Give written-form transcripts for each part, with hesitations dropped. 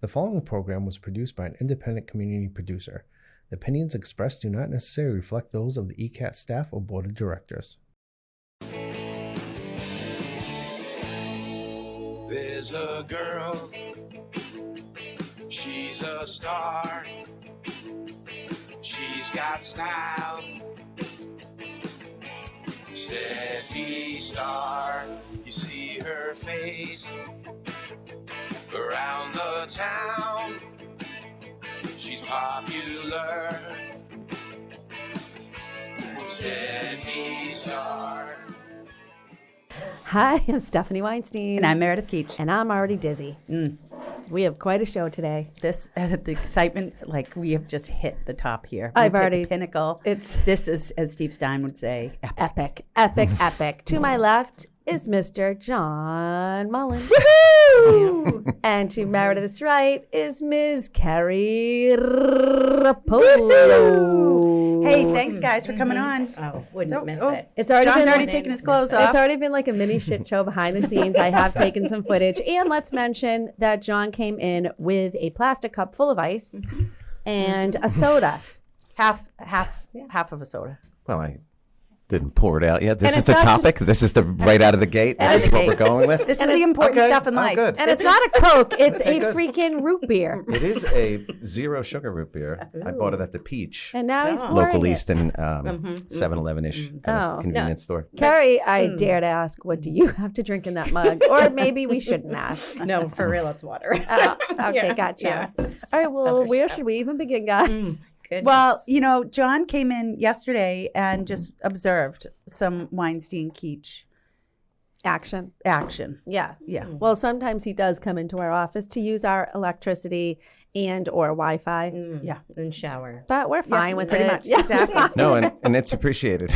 The following program was produced by an independent community producer. The opinions expressed do not necessarily reflect those of the ECAT staff or board of directors. There's a girl, she's a star, she's got style, Steffi Star, you see her face around the town, she's popular, Steffi Star. Hi, I'm Stephanie Weinstein. And I'm Meredith Keach. And I'm already dizzy. We have quite a show today. The excitement, like we have just hit the top here. I've We've hit already the pinnacle. This is, as Steve Stein would say, epic. To my left is Mr. John Mullen. Woohoo! And to Meredith's right is Ms. Kerry Roppolo. Hey, thanks guys for coming on. Oh, wouldn't miss it. It's already John's been already taken his clothes off. It's already been like a mini shit show behind the scenes. I have taken some footage. And let's mention that John came in with a plastic cup full of ice and a soda. Half of a soda. Well, I didn't pour it out yet. This And is it's the not topic. This is the right out of the gate. This is what we're going with. This is the important stuff in life. Good. And it's not a Coke. It's Okay, a good. freaking root beer. It is a zero sugar root beer. I bought it at the Peach, And now he's pouring local it. Easton 7-Eleven-ish kind Oh. of convenience store. Carrie, I dare to ask, what do you have to drink in that mug? Or maybe we shouldn't ask. No, for real, it's water. Oh, okay, gotcha. Yeah. All right, well, Other where stuff. should we even begin, guys? Goodness. Well, you know, John came in yesterday and just observed some Weinstein Keach Action. action. Yeah. Yeah. Well, sometimes he does come into our office to use our electricity and or Wi-Fi. Yeah. and shower. But we're fine with pretty it. much. Yeah. Exactly. No, and it's appreciated.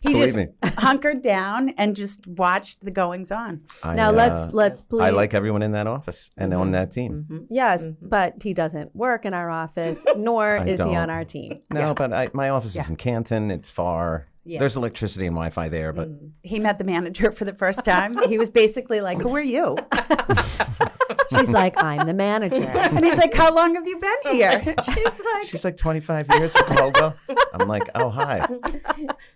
He Believe just me. hunkered down and just watched the goings on. Now let's please. I like everyone in that office and on that team. Yes, but he doesn't work in our office, nor I is he don't. on our team. No, but my office is in Canton. It's far. Yeah. There's electricity and Wi-Fi there, but He met the manager for the first time. He was basically like, "Who are you?" She's like, I'm the manager. And he's like, "How long have you been here?" she's like 25 years at Caldwell. I'm like, oh, hi.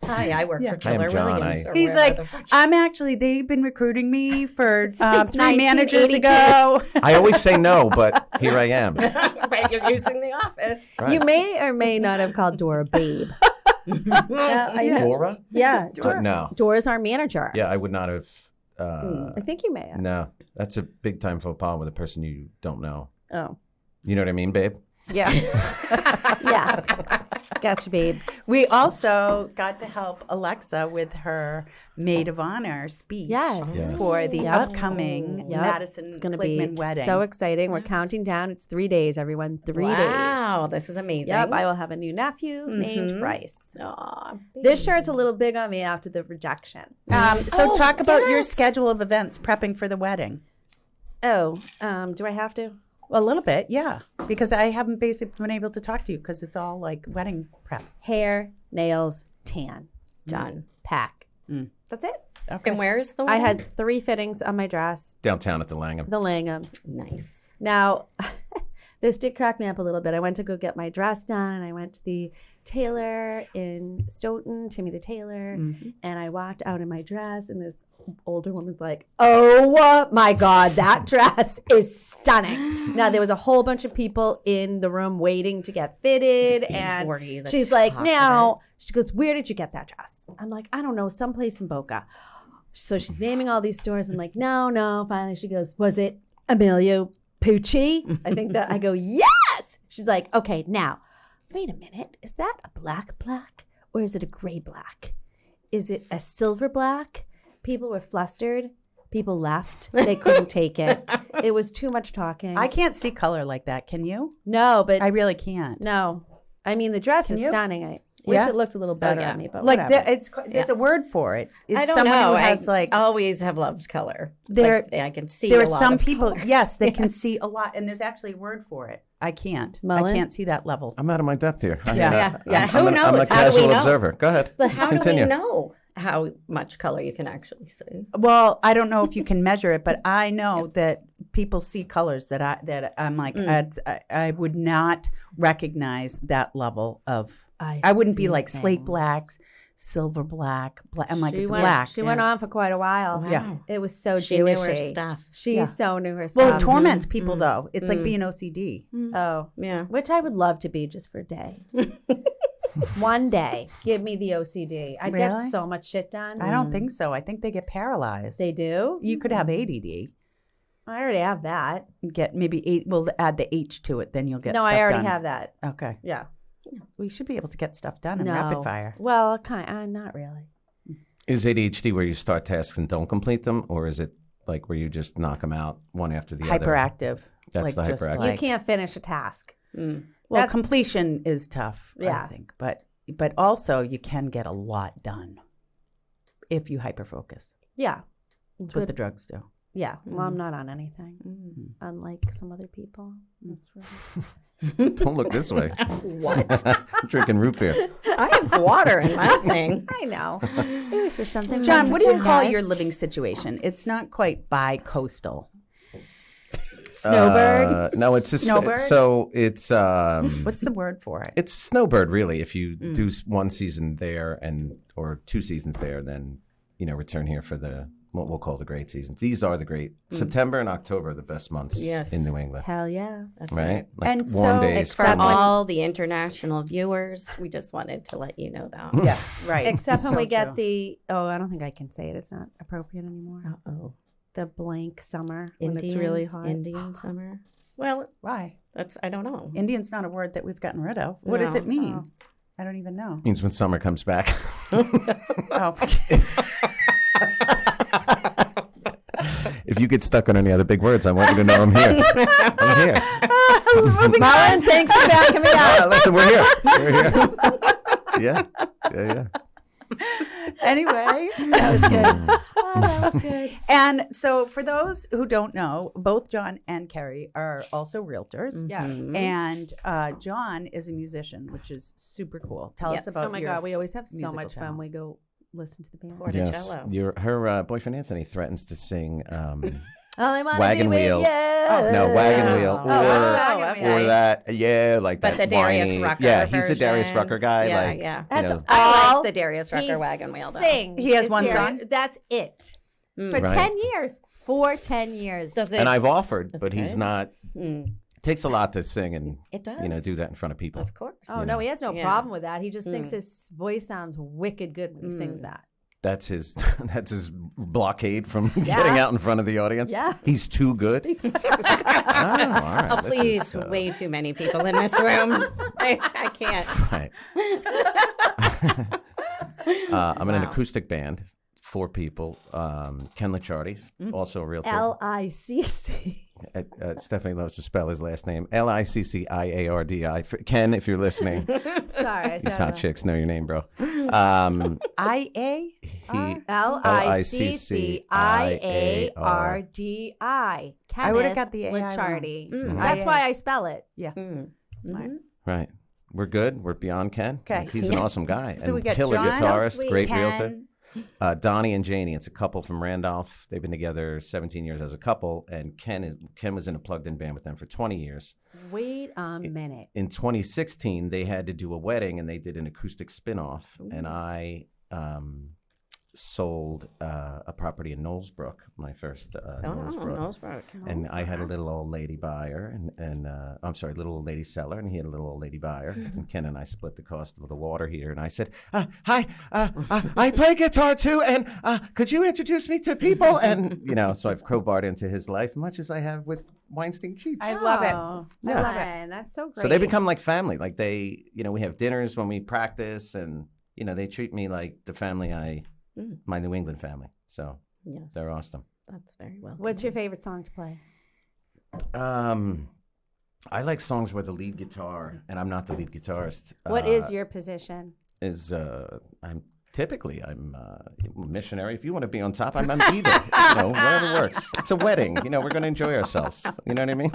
Hi, I work for Hi, I'm Keller John. Williams. or He's wherever like, the fuck- "I'm actually. They've been recruiting me for Since 3 managers 1982. ago." I always say no, but here I am. Right, you're using the office. Right. You may or may not have called Dora Babe. Dora? Yeah. No. Dora's our manager. Yeah, I would not have. I think you may have. No, that's a big time faux pas with a person you don't know. Oh. You know what I mean, babe? Yeah. Yeah. Gotcha, babe. We also got to help Alexa with her maid of honor speech Yes. for the Yep. upcoming Yep. Madison It's going to be Kligman wedding. so exciting. We're counting down. It's 3 days, everyone. 3 days. Wow, this is amazing. Yep, I will have a new nephew named Bryce. Aw, This shirt's a little big on me after the rejection. So talk about your yes. schedule of events prepping for the wedding. Oh, do I have to? A little bit, yeah, because I haven't basically been able to talk to you because it's all like wedding prep. Hair, nails, tan. Done. Pack. That's it. Okay. And where is the I wedding? had 3 fittings on my dress, Downtown at the Langham. the Langham. Nice. Now, this did crack me up a little bit. I went to go get my dress done, and I went to the tailor in Stoughton, Timmy the tailor, and I walked out in my dress, and this older woman's like, oh my God, that dress is stunning. Now, there was a whole bunch of people in the room waiting to get fitted, and Were you the she's like, top of now, she goes, where did you get that dress? I'm like, I don't know, someplace in Boca. So she's naming all these stores. I'm like, no. Finally, she goes, was it Emilio Pucci? I think that I go, yes. She's like, okay, now, wait a minute. Is that a black or is it a gray black? Is it a silver black? People were flustered. People left. They couldn't take it. It was too much talking. I can't see color like that. Can you? No, but I really can't. no. I mean, the dress is you? stunning. I wish Yeah? it looked a little better yeah. on me, but Like whatever. there's a word for it. It's I don't someone know. who has I like always have loved color. There- Like, I can see there a are lot some of people, color. yes, they can see a lot, and there's actually a word for it. I can't. Mullen? I can't see that level. I'm out of my depth here. Yeah. Yeah. I'm Who I'm a knows? How do we casual know? observer. Go ahead. But how Continue. do we know? how much color you can actually see. Well, I don't know if you can measure it, but I know that people see colors that I'm like, I would not recognize that level of. I wouldn't be like slate blacks, silver black. I'm like, it's black. She went on for quite a while. Wow. Yeah. It was so She knew her Jewishy. stuff. She Yeah. so knew her Well, stuff. it torments people though. It's like being OCD. Oh, Yeah. which I would love to be just for a day. One day, give me the OCD. I'd get Really? so much shit done. I don't think so. I think they get paralyzed. They do. You could have ADD. I already have that. Get maybe 8. We'll add the H to it. Then you'll get. No, stuff I already done. have that. Okay. Yeah. We should be able to get stuff done in No. rapid fire. Well, not really. Is ADHD where you start tasks and don't complete them, or is it like where you just knock them out one after the other? Hyperactive. That's the just hyperactive. You can't finish a task. Well, That's- completion is tough. Yeah. I think, but also you can get a lot done if you hyperfocus. Yeah. That's what the drugs do. Yeah. Well, I'm not on anything, unlike some other people. That's really... Don't look this way. What? I'm drinking root beer. I have water in my thing. I know. It was just something. John, fun what to do you call send your us. living situation? It's not quite bi-coastal. Snowbird? No, it's a Snowbird? So it's What's the word for it? it's snowbird really. If you do one season there or 2 seasons there, then return here for the what we'll call the great seasons. These are the great September and October are the best months Yes. in New England, Hell yeah. That's right? Like And warm so- days. For Except when- all the international viewers, we just wanted to let you know that. Yeah, right. Except when So we get true. the, I don't think I can say it. It's not appropriate anymore. Uh-oh. The blank summer when it's really hot. Indian summer. Well, Why? I don't know. Indian's not a word that we've gotten rid of. What does No. it mean? I don't even know. Means when summer comes back. Oh. If you get stuck on any other big words, I want you to know I'm here. I'm here. Mullen, thanks for backing me Yeah, up. listen, we're here. We're here. Yeah. Anyway, That was good. Oh, that was good. and so for those who don't know, both John and Kerry are also realtors. Yes. And John is a musician, which is super cool. Tell Yes. us about Oh my your God, we always have so musical much fun. talent. We go listen to the band. Yes. Porticello. Her boyfriend Anthony threatens to sing Only wanna Wagon be with Wheel. you. No, Wagon Wheel. Oh, what's Oh, Wagon Or Wheel? that, like But that the Darius whiny- Rucker Yeah, he's a Darius version. Rucker guy. Yeah, like, yeah. That's you know, I all like the Darius Rucker he Wagon Wheel, though. sings. He has is one Darius- song? That's it. For Right. 10 years. For 10 years. Does it? and I've offered, That's but he's good. not. Mm, Takes a lot to sing and it does. do that in front of people. Of course. Oh, no, he has no Yeah. problem with that. He just thinks his voice sounds wicked good when he sings that. That's his blockade from getting out in front of the audience. Yeah. He's too good. Oh, all right. Oh, This please, is, way too many people in this room. I can't. Right. I'm in an acoustic band, 4 people. Ken Licciardi, also a realtor. L-I-C-C. Stephanie loves to spell his last name. Licciardi. Ken, if you're listening, Sorry. I these said hot that. chicks know your name, bro. IA? He, L-I-C-C-I-A-R-D-I. I would've got the A, I don't know. Licciardi. Mm. That's why I spell it. Yeah. Mm. Smart. right. We're good. We're beyond Ken. Okay. Like, he's an awesome guy. So and we got killer John, guitarist, sweet. great Ken. realtor. Donnie and Janie, it's a couple from Randolph. They've been together 17 years as a couple, and Ken was in a plugged-in band with them for 20 years. Wait a minute. In 2016, they had to do a wedding, and they did an acoustic spin-off, and I sold a property in Knowlesbrook, my first Knowlesbrook. Knowlesbrook. And I had a little old lady buyer, and I'm sorry, little old lady seller, and he had a little old lady buyer. And Ken and I split the cost of the water heater. And I said, "Hi, I play guitar too, and could you introduce me to people?" And so I've crowbarred into his life, much as I have with Weinstein Keach. I love it. Oh, Yeah. fun. That's so great. So they become like family. Like we have dinners when we practice, and they treat me like the family my New England family. So Yes. they're awesome. That's very well. What's your favorite song to play? I like songs where the lead guitar, and I'm not the lead guitarist. What is your position? I'm a missionary. If you want to be on top, I'm either. Whatever works. It's a wedding. We're going to enjoy ourselves. You know what I mean?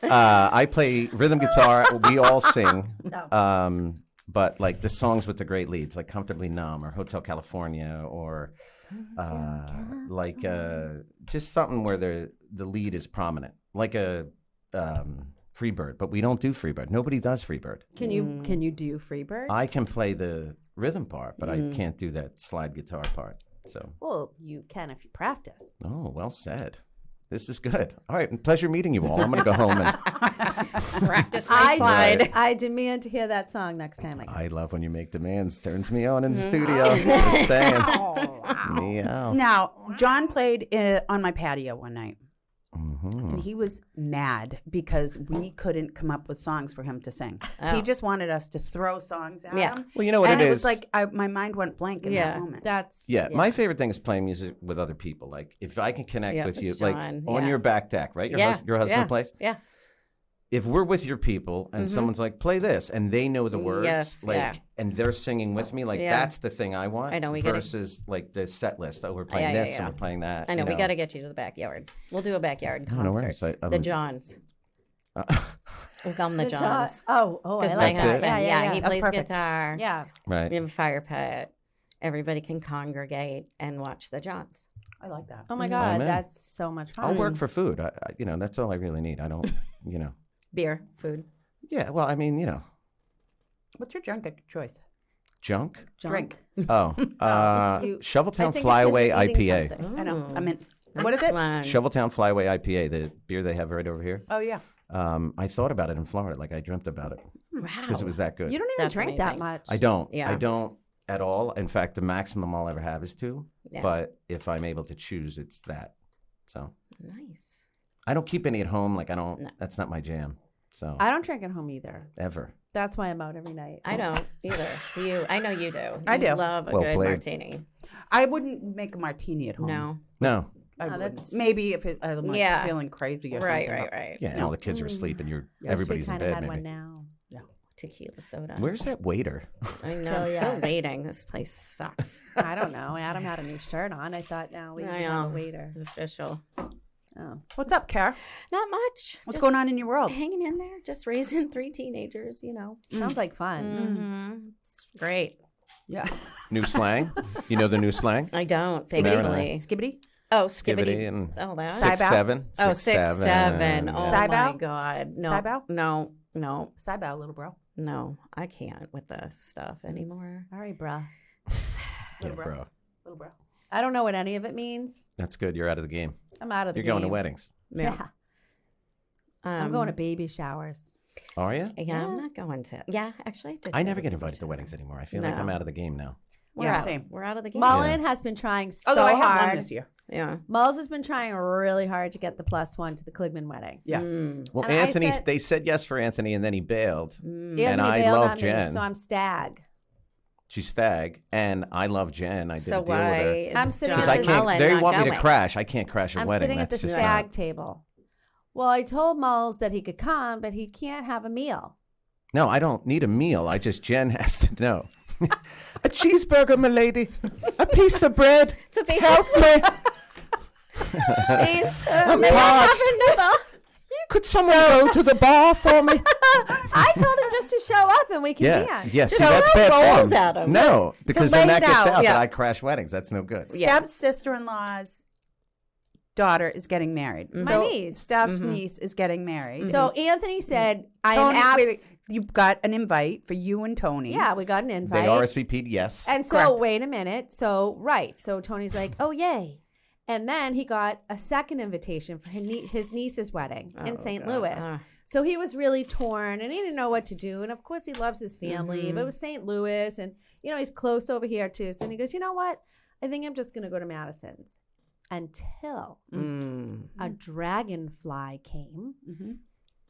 I play rhythm guitar. We all sing. But like the songs with the great leads, like "Comfortably Numb" or "Hotel California," or just something where the lead is prominent, like a Freebird. But we don't do Freebird. Nobody does Freebird. Can you do Freebird? I can play the rhythm part, but I can't do that slide guitar part. So. Well, you can if you practice. Oh, well said. This is good. All right, pleasure meeting you all. I'm going to go home and Practice my slide. I demand to hear that song next time I go. I love when you make demands. Turns me on in the studio. Just saying. Meow. Now, John played on my patio one night. Mm-hmm. And he was mad because we couldn't come up with songs for him to sing. He just wanted us to throw songs at him. Well, you know what and it it is. was like my mind went blank in that moment. My favorite thing is playing music with other people. Like if I can connect with you, John, like on your back deck, right? Your husband plays? Yeah. If we're with your people and someone's like, play this, and they know the words, and they're singing with me, like that's the thing I want. I know, versus like the set list. Oh, we're playing this and we're playing that. I know, we got to get you to the backyard. We'll do a backyard concert. The Johns. We'll call them the Johns. Oh, I like that. He That's plays perfect. guitar. Yeah. Right. We have a fire pit. Everybody can congregate and watch the Johns. I like that. Oh my God, Amen. that's so much fun. I'll work for food. I that's all I really need. I don't, Beer, food. Yeah, well, I mean, What's your drink of choice? Junk? Drink. Oh, Shoveltown I think it's 'cause Flyaway you're eating IPA. something. I know. I mean, what is it? Shoveltown Flyaway IPA, the beer they have right over here. Oh, yeah. I thought about it in Florida, like I dreamt about it Wow. because it was that good. You don't even That's drink that amazing. much. I don't. Yeah. I don't at all. In fact, the maximum I'll ever have is 2. Yeah. But if I'm able to choose, it's that. So Nice. I don't keep any at home. Like I don't. No. That's not my jam. So I don't drink at home either. Ever. That's why I'm out every night. I don't either. Do you? I know you do. I do. You love a Well good played. martini. I wouldn't make a martini at home. No. I wouldn't. that's- Maybe if I'm like feeling crazy or Right, something. right. Yeah, and all the kids are asleep and everybody's in kind of bed. had Maybe. one now. Tequila soda. Where's that waiter? I know. I'm still waiting. This place sucks. I don't know. Adam had a new shirt on. I thought now we I have a know. waiter. Official. Oh. What's up, Kara? Not much. What's Just going on in your world? Hanging in there. Just raising 3 teenagers, Sounds like fun. Mm-hmm. It's great. Yeah. New slang? You know the new slang? I don't. Meredith. Thankfully. Skibbity? Oh, Skibbity skibbity. and Oh, that. 6'7". Oh, 6'7". Oh, Side my bow? God. No. Side bow? No. Side bow, little bro. No. I can't with this stuff anymore. All right, bruh. Yeah, bro. Little bro. I don't know what any of it means. That's good. You're out of the game. I'm out of the You're going to game. weddings. Yeah. I'm going to baby showers. Are you? Yeah, I'm not going to. Yeah, actually, I never get invited to weddings anymore. I feel like I'm out of the game now. We're Yeah, out. same. We're out of the game. Mullen has been trying so Although I have one hard. this year. Yeah. Mulls has been trying really hard to get the +1 to the Kligman wedding. Yeah. Well, And I Anthony, said- they said yes for Anthony, and then he bailed. Anthony And I bailed love on me, Jen. so I'm stag. She's stag, and I love Jen. I did So a deal why with her. is I'm sitting Because at I the- can't. Mullen They not want me to going? crash. I can't crash a I'm wedding. sitting at That's the just stag not. table. Well, I told Mulls that he could come, but he can't have a meal. No, I don't need a meal. Jen has to know. A cheeseburger, my lady. A piece of bread. It's a basic. Help me. Please. I'm May I have parched. another? Could someone go to the bar for me? I told him just to show up and we can Yeah. dance. Yes. Just See, that's throw bad rolls form. at 'em. No, because lay then that it gets out. out Yeah. that I crash weddings. That's no good. Yeah. Steph's sister-in-law's daughter is getting married. My So niece. Steph's niece is getting married. So Anthony said, I am Tony, wait, you've got an invite for you and Tony. Yeah, we got an invite. They RSVP'd yes. And so, Correct. wait a minute. So, right. So Tony's like, oh, yay. And then he got a second invitation for his niece's wedding in St. Louis. So he was really torn and he didn't know what to do. And of course, he loves his family, but it was St. Louis and, he's close over here too. So then he goes, you know what? I think I'm just going to go to Madison's until a dragonfly came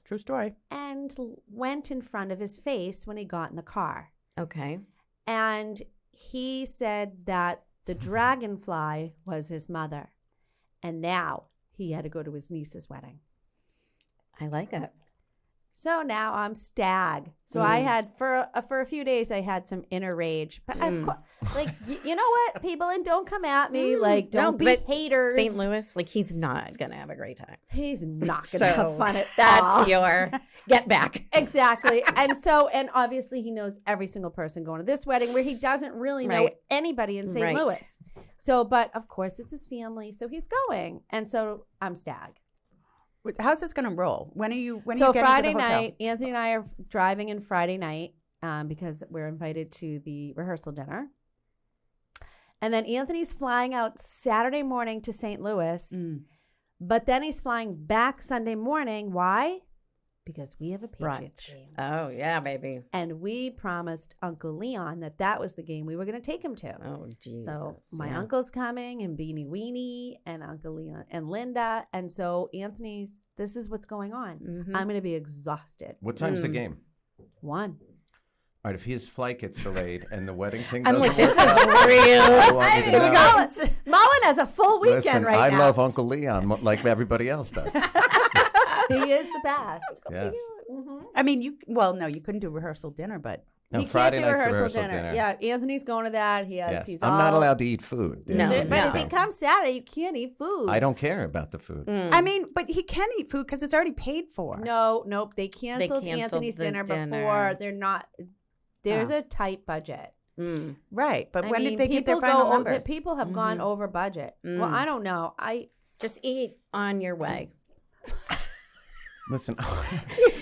True story. and went in front of his face when he got in the car. Okay. And he said that the dragonfly was his mother. And now he had to go to his niece's wedding. I like it. So now I'm stag. So I had for a few days I had some inner rage, but of course, like you know what, people, and don't come at me like don't be haters. St. Louis, like he's not gonna have a great time. He's not gonna have fun at all. That's your get back. Exactly. And obviously he knows every single person going to this wedding where he doesn't really know anybody in St. Louis. So, but of course it's his family, so he's going, and so I'm stag. How's this going to roll? When are you getting Friday to the hotel? night, Anthony and I are driving in Friday night because we're invited to the rehearsal dinner. And then Anthony's flying out Saturday morning to St. Louis. But then he's flying back Sunday morning. Why? Because we have a Patriots game. Oh, yeah, baby. And we promised Uncle Leon that was the game we were going to take him to. Oh, Jesus. So my uncle's coming, and Beanie Weenie, and Uncle Leon, and Linda. And so this is what's going on. I'm going to be exhausted. What time's the game? 1. All right, if his flight gets delayed and the wedding thing I'm doesn't like, this work is out, real. I want you to know. Mullen has a full weekend Listen, right now. I love Uncle Leon like everybody else does. He is the best. Yes. I mean, you couldn't do rehearsal dinner, but No, He Friday can't do night's rehearsal dinner. Yeah, Anthony's going to that. Yes. He's I'm not allowed to eat food. No. But if he comes Saturday, you can't eat food. I don't care about the food. I mean, but he can eat food because it's already paid for. Nope. They canceled Anthony's the dinner dinner. before. They're not. There's a tight budget. Right, but when I did mean, they get their people final go- numbers? People have gone over budget. Well, I don't know. Just eat on your way. Listen,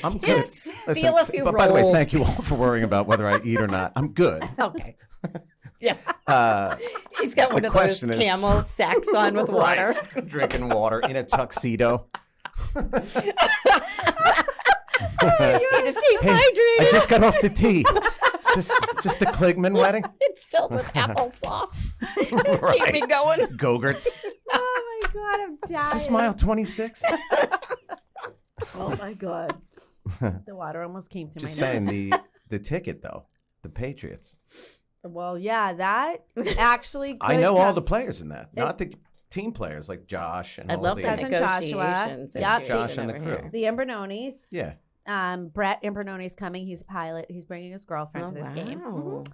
I'm good. Just feel a few But by the way, rolls. thank you all for worrying about whether I eat or not. I'm good. Okay. Yeah. Uh, He's got one the of those question is- camel sacks on with water. Right. Drinking water in a tuxedo. You just keep hydrated. I just got off the tea. It's just the Kligman wedding. It's filled with applesauce. Right. Keep me going. Go-gurts. Oh my God, I'm dying. Is this mile 26? Oh my God. The water almost came through Just my saying, nose. the ticket, though. The Patriots. Well, yeah, that actually I could know all come- the players in that. Not the team players like Josh and I all love the the Cousin Joshua. negotiations. Yep. Josh and the over crew. here. The Imbernonis. Yeah. Brett Imbernonis coming. He's a pilot. He's bringing his girlfriend to this game. Wow.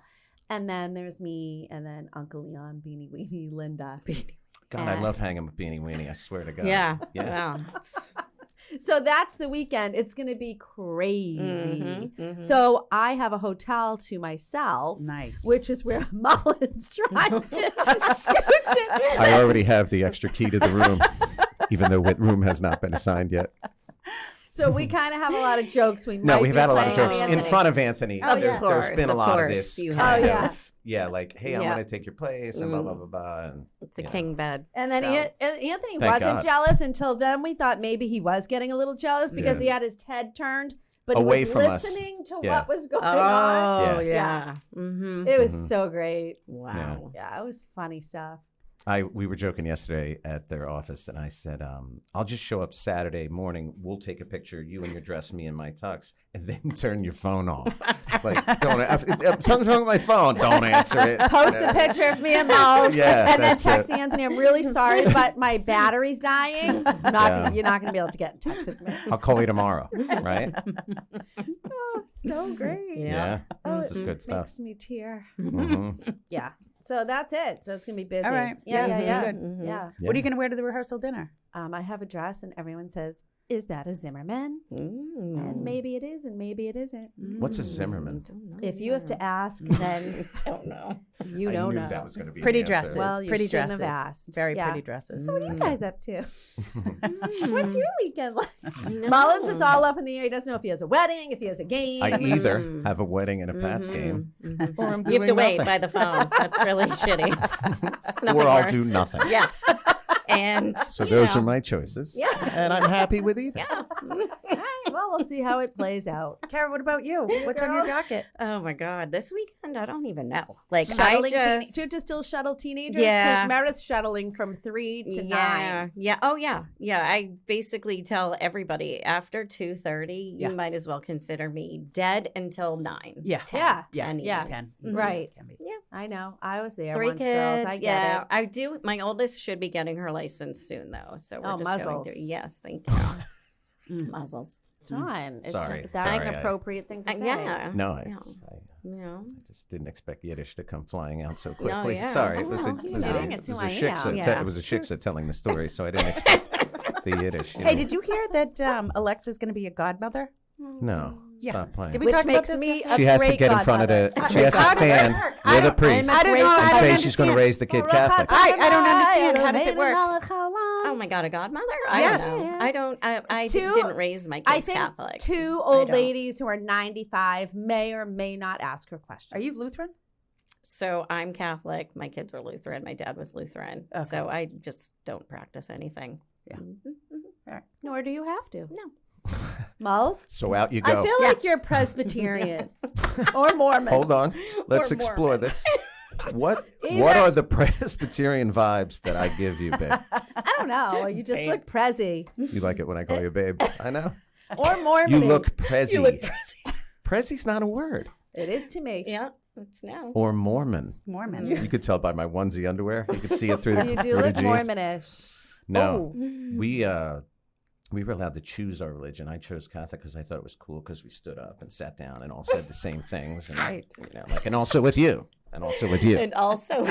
And then there's me, and then Uncle Leon, Beanie Weenie, Linda. God, I love hanging with Beanie Weenie. I swear to God. Yeah. Yeah. Wow. So that's the weekend. It's going to be crazy. Mhm. So I have a hotel to myself, Nice. which is where Mullen's trying to scooch it. I already have the extra key to the room, even though the room has not been assigned yet. So we kind of have a lot of jokes. We've We've had a lot of playing jokes on in Anthony. front of Anthony. Oh, there's yeah. been a Of lot of course, this you kind have. of, like, hey, I Yeah. want to take your place and blah, blah, blah, blah. And, It's a king bed. And then So- Anthony Thank wasn't God. jealous until then. We thought maybe he was getting a little jealous because Yeah. he had his head turned, but Away he was from us. listening to Yeah. what was going on. Oh, Yeah. yeah. Mm-hmm. It was so great. Wow. Yeah, it was funny stuff. we were joking yesterday at their office, and I said, I'll just show up Saturday morning. We'll take a picture, you in your dress, me in my tux, and then turn your phone off. Like, if something's wrong with my phone, don't answer it. Post a picture of me and Mouse, Yeah, and then that's text it. Anthony, I'm really sorry, but my battery's dying. You're not going to be able to get in touch with me. I'll call you tomorrow, right? Oh, so great. Yeah. Oh, This is it good stuff. makes me tear. Mhm. Yeah. So that's it. So it's going to be busy. All right. Yeah. Good. Mhm. Yeah. What are you going to wear to the rehearsal dinner? I have a dress, and everyone says, "Is that a Zimmerman?" And maybe it is, and maybe it isn't. What's a Zimmerman? If you have to ask, then Don't know. you I don't knew know. that was going to be Pretty the answer. dresses. Well, you pretty shouldn't have dresses. asked. Very Yeah. pretty dresses. So what are you guys up to? Mm. What's your weekend like? Mullins is all up in the air. He doesn't know if he has a wedding, if he has a game. I either have a wedding and a Pats game, or I'm You have to doing wait nothing. by the phone. That's really shitty. It's nothing Or I'll worse. do nothing. Yeah. And So you those know, are my choices. Yeah. And I'm happy with either. All right, well, we'll see how it plays out. Kara, what about you? What's on your docket? Oh my God, this weekend I don't even know. Like Shuttling I just do you just still shuttle teenagers? Yeah. Because Meredith's shuttling from 3 to 9. Yeah. Oh yeah. Yeah. I basically tell everybody after 2:30, Yeah. you might as well consider me dead until 9. Yeah. 10, Yeah. 10 Yeah. even. 10. Right. Can be. I know. I was there 3 once, kids. girls. I get yeah. it. I do. My oldest should be getting her license soon though. So we're Oh, just going muzzles. through. Yes. Thank you. Muzzles. fine. It's Sorry. that's Sorry, an appropriate thing to say. Yeah. No, Yeah. I just didn't expect Yiddish to come flying out so quickly. yeah. Sorry, it Oh, was a you know, it's who I am. Yeah. it was a shiksa telling the story, so I didn't expect the Yiddish. Hey, did you hear that Alexa's going to be a godmother? No, stop playing. Did we Which talk makes about this me yesterday? a She has to great get in front of godmother. the. She has to stand with a priest I don't know. and I say don't she's going to understand. raise the kid Catholic. I don't understand. How does it work? Oh my God, a godmother? I Yes. don't know. Yeah. I don't. I Two- didn't raise my kids I think Catholic. two I old don't. ladies who are 95 may or may not ask her questions. Are you Lutheran? So I'm Catholic. My kids are Lutheran. My dad was Lutheran. Okay. So I just don't practice anything. Yeah. Nor do you have to. No. Mulls? So out you go. I feel like you're Presbyterian or Mormon. Hold on, let's Or explore Mormon. this. What Either- are the Presbyterian vibes that I give you, babe? I don't know. You just look Prezi You like it when I call you babe? I know. or Mormon. You look Prezi. Prezi's not a word. It is to me. Yeah. It's now. Or Mormon. Mormon. You could tell by my onesie underwear. You could see it through the, You do through the look jeans. Mormonish. No, Oh. we were allowed to choose our religion. I chose Catholic because I thought it was cool because we stood up and sat down and all said the same things. And, and also with you. And also with you. And also,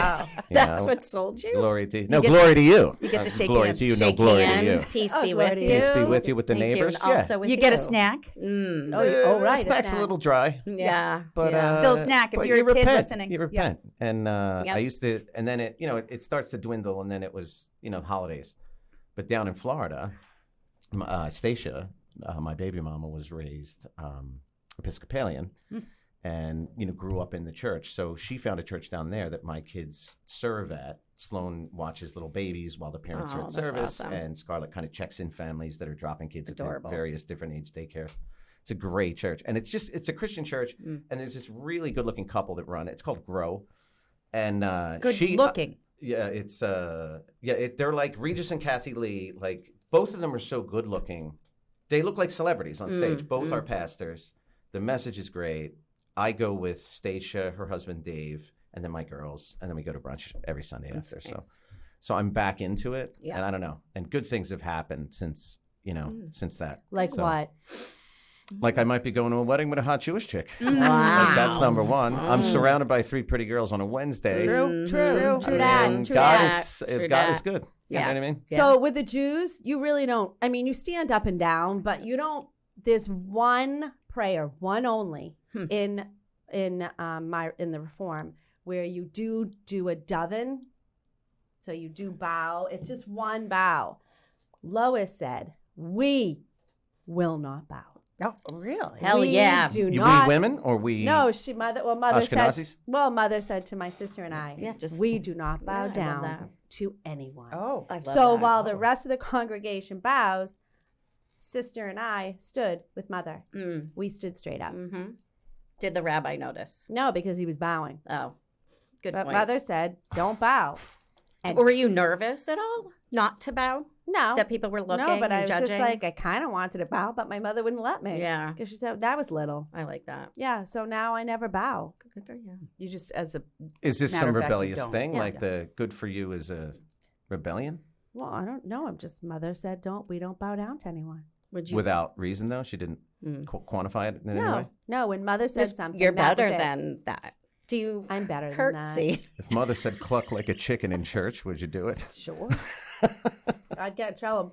that's know, what sold you. Glory to you. No, glory to you. You get to shake glory hands. to you. No, Shake glory hands. to you. Peace Oh, be glory with to you. you. Peace be with you with the Thank neighbors. You. And also with You get a snack. Oh, right. Snack's a little dry. Yeah. But yeah. Still snack if but you're you a kid repent. listening. You Yeah. repent. And Yep. I used to, and then it starts to dwindle, and then it was holidays. But down in Florida, Stacia, my baby mama, was raised Episcopalian, and grew up in the church. So she found a church down there that my kids serve at. Sloan watches little babies while the parents are Oh, at that's service, awesome. and Scarlett kind of checks in families that are dropping kids Adorable. at various different age daycares. It's a great church, and it's a Christian church, and there's this really good looking couple that run it. It's called Grow, and Good looking. it's they're like Regis and Kathy Lee. Like both of them are so good looking. They look like celebrities on stage. Both are pastors. The message is great. I go with Stacia, her husband Dave, and then my girls, and then we go to brunch every Sunday after. So I'm back into it, and I don't know. And good things have happened since since that. Like So, what? Like I might be going to a wedding with a hot Jewish chick. Wow. Like that's number one. I'm surrounded by 3 pretty girls on a Wednesday. True I that. mean, True God that. is True God that. is good. You know what I mean? So with the Jews, you really don't. I mean, you stand up and down, but you don't. There's one prayer, one only in the Reform, where you do a doven. So you do bow. It's just one bow. Lois said, "We will not bow." Oh, really? Hell We yeah. do We not. women or we? No, mother said. Ashkenazis? Well, mother said to my sister and I, Yeah, just- we do not bow Yeah, I love down that. to anyone. Oh. I love So that. while the rest of the congregation bows, sister and I stood with mother. We stood straight up. Mm-hmm. Did the rabbi notice? No, because he was bowing. Oh, good But point. mother said, "Don't bow." And Were you nervous at all not to bow? no, That people were looking no, but I and was judging? just like, I kind of wanted to bow, but my mother wouldn't let me. Yeah. because she said that was little. I like that. Yeah, so now I never bow. Good for you. You just as a Is this Matter some of fact, you rebellious don't. thing? Yeah. Like the good for you is a rebellion Well, I don't know. I'm just mother said, we don't bow down to anyone. Would you? without reason though? She didn't quantify it in any way. No. When mother said Just- something, You're that was better it. than that. Do you? I'm better than curtsy. If mother said cluck like a chicken in church, would you do it? Sure. I'd get show them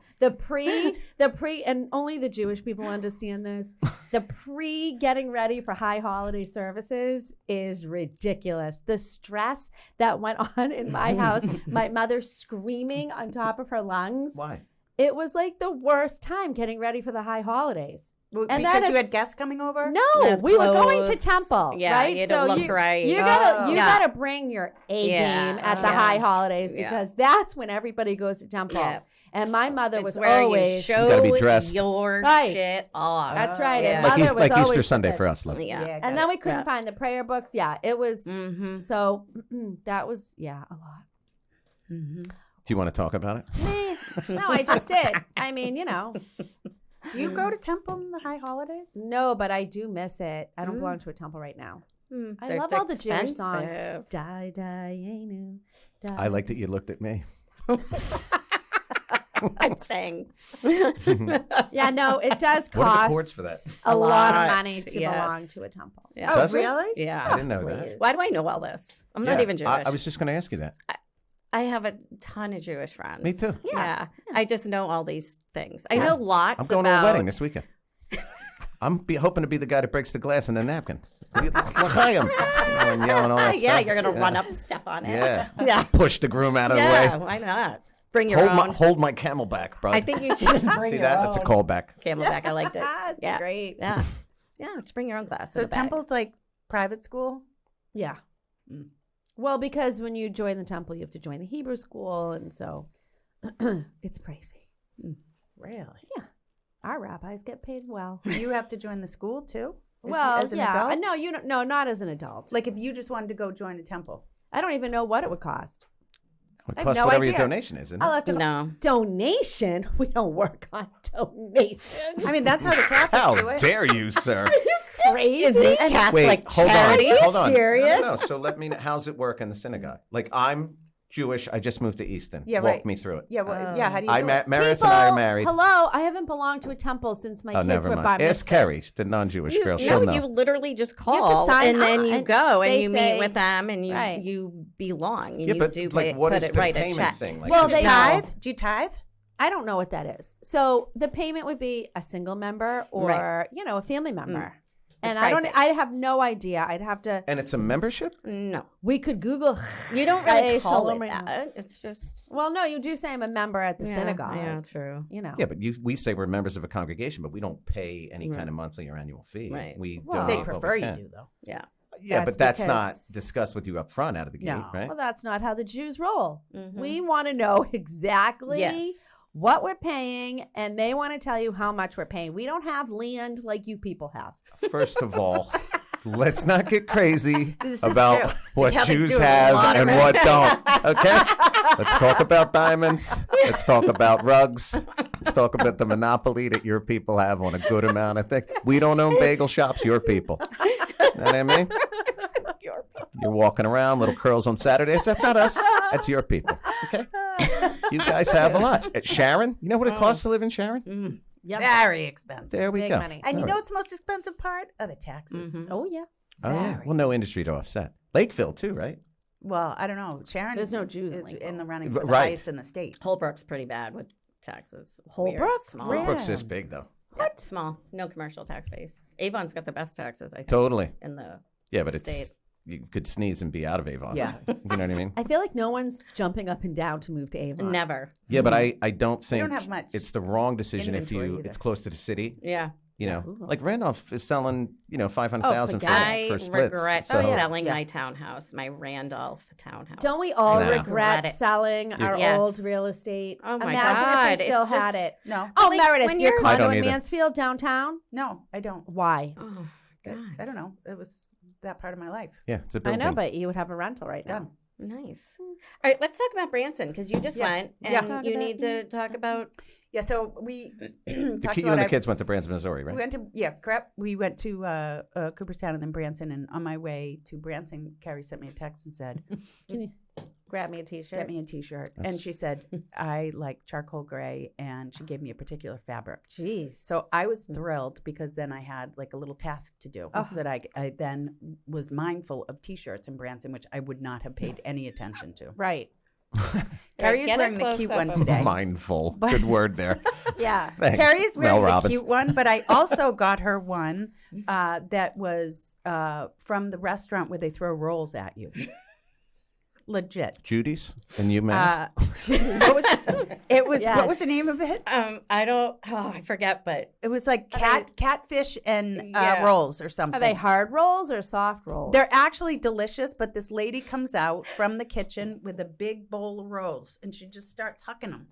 the pre, and only the Jewish people understand this. The pre getting ready for high holiday services is ridiculous. The stress that went on in my house, my mother screaming on top of her lungs. Why? It was like the worst time getting ready for the high holidays. because And that you is- had guests coming over. No, Yeah, we were going to clothes. temple. Yeah, right? you had to look right. You Oh. you Yeah. gotta bring your A Yeah. game at the Yeah. high holidays Yeah. because that's when everybody goes to temple. Yeah. And my mother It's was where you always show gotta be dressed. your Right. shit off. That's right. Yeah. And Like, mother Easter, was like Easter always Sunday forbidden. for us, love. Yeah. And then we couldn't Yeah. find the prayer books. Yeah, it was Mm-hmm. so that was a lot. Mm-hmm. Do you want to talk about it? No, I just did. I mean, Do you go to temple in the high holidays? no, but I do miss it. I don't belong to a temple right now. I love all the Jewish songs. Die, die, Anu, die. I like that you looked at me. I'm saying. Yeah, no, it does What are the cost courts for that? a lot of lot, money to yes. belong to a temple. Yeah. Oh, Does it? really? Yeah. I didn't know that. Why do I know all this? I'm not Yeah, even Jewish. I was just going to ask you that. I have a ton of Jewish friends. Me too. Yeah. I just know all these things. I know lots I'm going about... to a wedding this weekend. I'm hoping to be the guy that breaks the glass in the napkin. L'chaim. And yelling all that Yeah, stuff. you're going to run up and step on it. Yeah. Yeah. Push the groom out of the Yeah, way. why not? Bring your own. Hold my camelback, bro. I think you should just bring See your that? own. That's a callback. Camelback. I liked it. That's Yeah. great. Yeah. Yeah, just bring your own glass. So in the bag. temple's like private school? Yeah. Well, because when you join the temple, you have to join the Hebrew school, and so it's pricey. Really? Yeah. Our rabbis get paid well. You have to join the school too? Well, as an yeah. adult? No, no, not as an adult. Like if you just wanted to go join a temple. I don't even know what it would cost. It I have costs no whatever your idea. donation is, isn't I'll it? have to No. donation. We don't work on donations. I mean, that's how the Catholics How do it. dare you, sir? crazy. Is it Catholic Wait, hold charity? on. Hold on. serious? No. So let me know. How's it work in the synagogue? Like, I'm Jewish. I just moved to Easton. Yeah, Walk right. me through it. Yeah, well, yeah. How do you do it? Meredith and I are married. Hello, I haven't belonged to a temple since my Oh, kids never were mind. bar Ask mitzvah. Carrie, the non-Jewish girl. She'll No, know. you literally just have to call sign and then up, you and go and they you say- meet with them and you Right. you belong and Yeah, you but do like, pay, what put is it the right a payment check. thing? Like, Well, is they it- Do you tithe? Do you tithe? I don't know what that is. So the payment would be a single member or Right. a family member. And It's I don't. pricey. I have no idea. I'd have to. And it's a membership? No, We could Google. you don't really Hey, call shalom it right now. that. It's just Well, no, you do say I'm a member at the synagogue. Yeah, true. Yeah, but we say we're members of a congregation, but we don't pay any kind of monthly or annual fee. Right. We Well, donate They what we prefer you can. do, though. Yeah. Yeah, That's but that's not because- discussed with you up front out of the gate, No. right? Well, that's not how the Jews roll. Mhm. We want to know exactly Yes. what we're paying, and they want to tell you how much we're paying. We don't have land like you people have. First of all, let's not get crazy This is about true. what Catholics Jews do a have lot of and it. what don't. Okay? Let's talk about diamonds. Let's talk about rugs. Let's talk about the monopoly that your people have on a good amount of things. We don't own bagel shops, your people. You know what I mean? You're walking around, little curls on Saturdays. That's not us. That's your people. Okay? You guys have a lot. At Sharon, you know what it costs to live in Sharon? Very expensive. There we Big go. money. And you All know right. what's the most expensive part? Are the taxes. Oh yeah. Oh, yeah. Well, no industry to offset. Lakeville, too, right? Well, I don't know. Sharon There's no Jews in is Lakeville. in the running for the Right. highest in the state. Holbrook's pretty bad with taxes. It's weird. Holbrook? Small. Where? Brooks is big, though. What? Small. No commercial tax base. Avon's got the best taxes, I think. Totally. In the Yeah, but it's state. you could sneeze and be out of Avon. Yeah. You know what I mean? I feel like no one's jumping up and down to move to Avon. Never. Yeah, but I don't think don't have much it's the wrong decision if inventory you either. it's close to the city. Yeah. You know, Ooh. like Randolph is selling 500,000 forget I for splits. regret so. selling my townhouse, my Randolph townhouse. Don't we all Nah. regret it. selling our Yes. old real estate? Oh my Imagine God, if we still it's had just- it. No. Oh, Like, Meredith, when your you're- I condo don't in either. Mansfield downtown? No, I don't. Why? Oh, God. I don't know. It was that part of my life. Yeah, it's a I building. know, but you would have a rental right now. Done. Nice. All right, let's talk about Branson because you just Yeah. went and Yeah. Talk you about need to talk about. Yeah, so we You talked and about the kids went to Branson, Missouri, right? We went to correct. We went to Cooperstown and then Branson, and on my way to Branson, Carrie sent me a text and said, Can you grab me a t-shirt? "Get me a T-shirt." And That's- she said, "I like charcoal gray," and she gave me a particular fabric. Jeez. So I was thrilled because then I had like a little task to do Oh. that I then was mindful of T-shirts in Branson, which I would not have paid any attention to. right. Carrie is get a wearing the close cute up one of- today. Mindful. Good word there. Yeah. Thanks. Carrie is Mel wearing the Robbins. cute one, but I also got her one that was from the restaurant where they throw rolls at you. Legit. Judy's and UMass. What was what was the Yes. name of it? I don't. Oh, I forget, but It was like catfish and Yeah. rolls or something. Are they hard rolls or soft rolls? They're actually delicious, but this lady comes out from the kitchen with a big bowl of rolls and she just starts hucking them.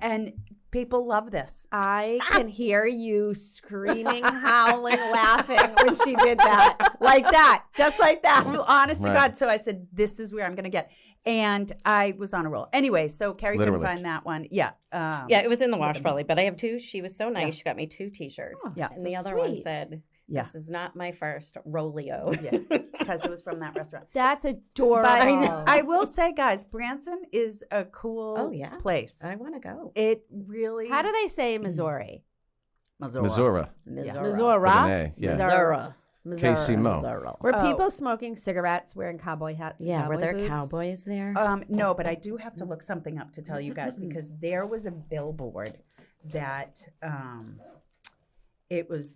And people love this. I can hear you screaming, howling, laughing when she did that. Like that. Just like that. Well, honest to Right. God. So I said, this is where I'm going to get. And I was on a roll. Anyway, so Carrie Literally. couldn't find that one. Yeah. yeah, it was in the wash probably. But I have two. She was so nice. She got me two T-shirts. Yeah. and so the other one sweet. said, Yeah. This is not my first rodeo. Yeah, because it was from that restaurant. That's adorable. But I will say, guys, Branson is a cool place. I want to go. It really. How do they say Missouri? Missouri. Missouri. Yeah. Casey Mo. Were people smoking cigarettes, wearing cowboy hats? And cowboy were there boots? cowboys there? No, but I do have to look something up to tell you guys because there was a billboard that it was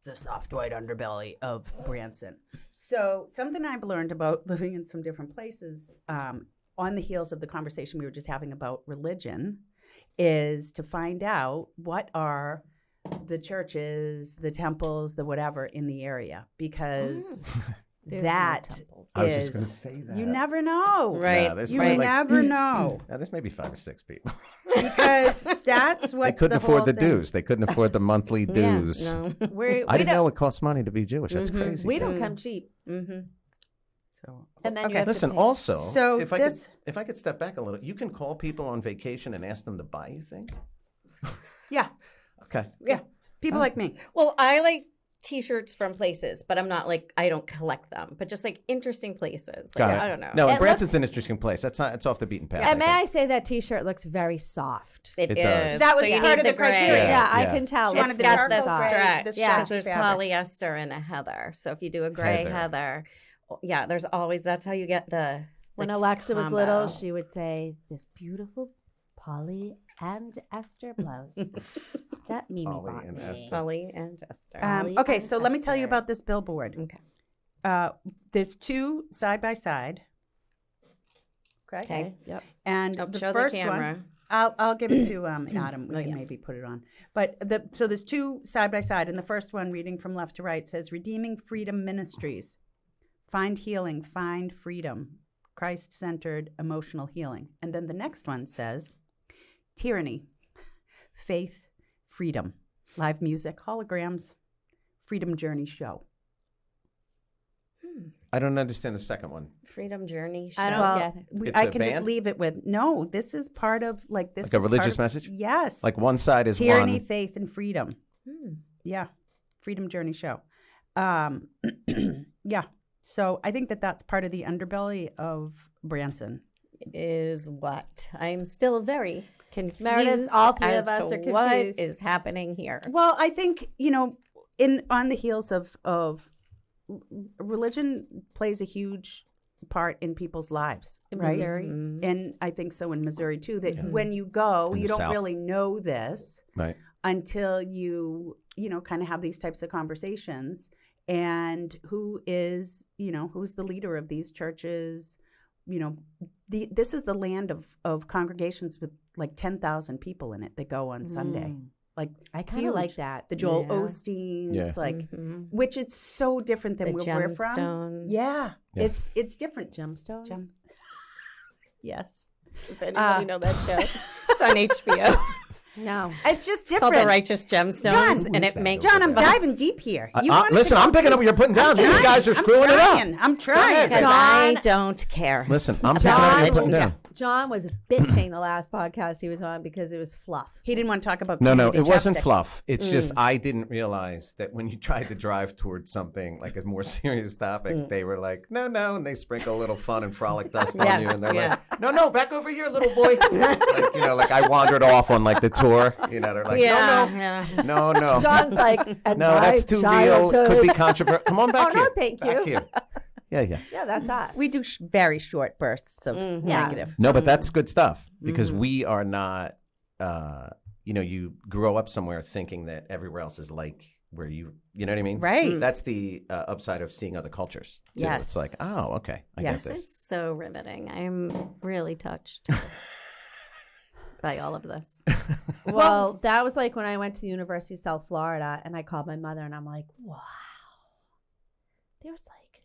the soft white underbelly of Branson. So something I've learned about living in some different places on the heels of the conversation we were just having about religion is to find out what are the churches, the temples, the whatever in the area, because that I was just going to say that. You never know. Right. Yeah, there's You probably never know. Yeah, there's maybe 5 or 6 people. Because that's what They couldn't afford the thing. dues. They couldn't afford the monthly dues. No. I didn't know it costs money to be Jewish. That's crazy. We don't come cheap. Mm-hmm. So, And then you okay. have Listen, to pay. also, So if I could step back a little, you can call people on vacation and ask them to buy you things. Yeah. Okay. Yeah. People like me. Well, I like T-shirts from places, but I'm not like I don't collect them, but just like interesting places. Like, Got it. I don't know. No, and It Branson's looks- an interesting place. It's off the beaten path. And may I think. say that T-shirt looks very soft. It It does. is. That was so you part need of the gray. criteria. Yeah, I Yeah. can tell. She wanted It's the got the charcoal gray, stretch. the Yeah, stretch there's fabric. polyester and a heather. So if you do a gray heather, yeah, there's always that's how you get the. When the Alexa was combo. little, she would say, "This beautiful Polly and Esther blouse that Mimi Polly bought and me." Esther. Polly and Esther. Okay, and so let me tell you Esther. about this billboard. Okay. There's 2 side by side. Okay. Yep. And Oh, the show first the camera. one, I'll give it to Adam. We can maybe put it on. But so there's 2 side by side, and the first one, reading from left to right, says "Redeeming Freedom Ministries, find healing, find freedom, Christ-centered emotional healing." And then the next one says "Tyranny, faith, freedom, live music, holograms, Freedom Journey Show." I don't understand the second one. Freedom Journey. I don't Well, get it. It's I a can just band? leave it with no. This is part of like this. Like a is part religious of- message? Yes. Like one side is Tyranny, one. faith, and freedom. Yeah, Freedom Journey Show. Yeah. So I think that's part of the underbelly of Branson. Is what I'm still very confused. Meredith, all 3 of as us to are what confused. is happening here. Well, I think on the heels of religion plays a huge part in people's lives, In right? Missouri. And I think so in Missouri too. That when you go, In you the don't South. really know this Right. until you kind of have these types of conversations. And who's the leader of these churches? This is the land of congregations with like 10,000 people in it that go on Sunday. Like I kind of huge. like that. The Joel Yeah. Osteens, Yeah. like, which it's so different than The where we're from. gemstones. Yeah, Yeah. it's different. Gemstones. Yes, Does anybody know that show? It's on HBO. No. it's just Called different. The Righteous Gemstones, John, and Who's it that? makes John, I'm diving deep here. You wanted to Listen, go I'm picking deep. up what you're putting down. These guys are screwing it trying. up. I'm trying. because I don't care. Listen, I'm picking up what you're John, putting down. John was bitching the last podcast he was on because it was fluff. He didn't want to talk about No, community it wasn't chapstick. fluff. It's just I didn't realize that when you tried to drive towards something like a more serious topic, they were like, no, and they sprinkle a little fun and frolic dust on you, and they're like, no, back over here, little boy. like I wandered off on like the tour. They're like, no. John's like, and No, that's too real. Could be controversial. Come on back Oh, no, here. thank Back you. here. Yeah. Yeah, that's us. We do very short bursts of negative. No, but that's good stuff because we are not, you grow up somewhere thinking that everywhere else is like where you know what I mean? Right. That's the upside of seeing other cultures. Too. Yes. It's like, oh, okay. I Yes. get this. It's so riveting. I'm really touched by all of this. Well, that was like when I went to the University of South Florida and I called my mother and I'm like, wow, there's like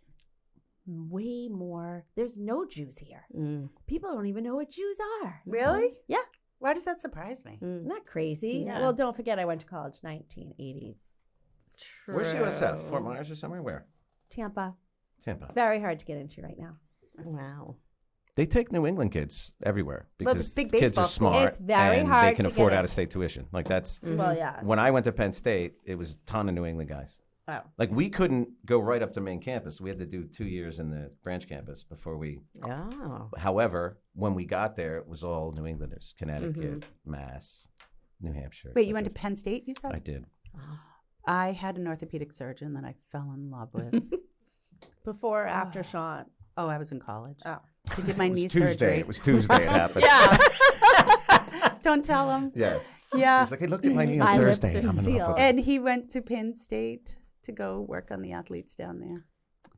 way more. There's no Jews here. People don't even know what Jews are. Really? Yeah. Why does that surprise me? Isn't that crazy? Yeah. Well, don't forget I went to college 1980. Where's she at? Fort Myers or somewhere? Where? Tampa. Tampa. Very hard to get into right now. Wow. They take New England kids everywhere Well, because it's big kids are baseball school. smart. It's very and hard they can to afford get in. out-of-state tuition. Like that's Well, yeah. when I went to Penn State, it was a ton of New England guys. Oh. Like we couldn't go right up to main campus. We had to do 2 years in the branch campus before we. Oh. However, when we got there, it was all New Englanders: Connecticut, Mass, New Hampshire. Wait, you went to Penn State? You said I did. I had an orthopedic surgeon that I fell in love with. Before or after Sean? Oh, I was in college. Oh. He did my knee Tuesday. surgery. It was Tuesday. It happened. Yeah. Don't tell him. Yes. Yeah. He's like, I looked at my knee on My lips Thursday. are I'm in sealed. love. And he went to Penn State to go work on the athletes down there.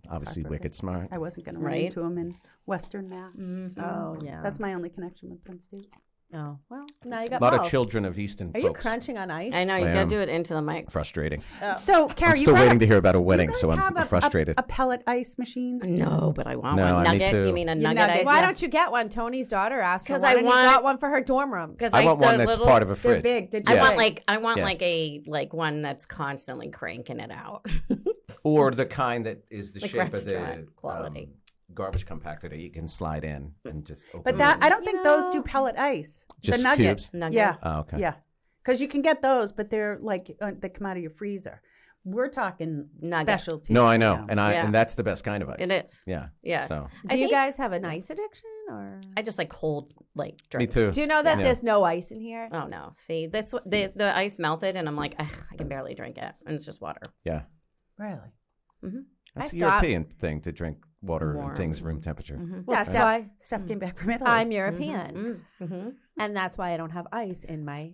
Obviously, wicked smart. I wasn't going to run Right. into him in Western Mass. Oh, yeah. That's my only connection with Penn State. Oh, well, now you A got lot balls. of children of Easton Are you folks. crunching on ice? I know, you I got to am. do it into the mic. Frustrating. So, Carrie, I'm you still brought waiting up- to hear about a wedding, you so guys I'm have frustrated. A pellet ice machine? No, but I want No, one. me Nugget? too. You mean a Your nugget nuggets. ice? Why don't you get one? Tony's daughter asked for 'Cause one, I and want- he got one for her dorm room. Because I want one the that's little, part of a They're fridge. big. They're I Yeah. want Yeah. like one that's constantly cranking it out. Or the kind that is the Like shape of the restaurant quality. garbage compactor that you can slide in and just open. But it. that I don't think You those know. do pellet ice. Just the nugget. cubes? Nugget. Yeah. Oh, okay. Yeah. Because you can get those, but they're like they come out of your freezer. We're talking Nugget. specialty. No, I know, you and Yeah. and that's the best kind of ice. It is. Yeah. Yeah. So Do I you think- guys have an ice addiction, or I just like cold like me drinks. too. do you know that Yeah. there's no ice in here? Oh no! See, the ice melted, and I'm like, ugh, I can barely drink it, and it's just water. Yeah. Really? That's I a stopped. European thing to drink water Warm. and things room temperature. Well, That's Steph, why Steph came back from Italy. I'm European, Mm-hmm. and that's why I don't have ice in my.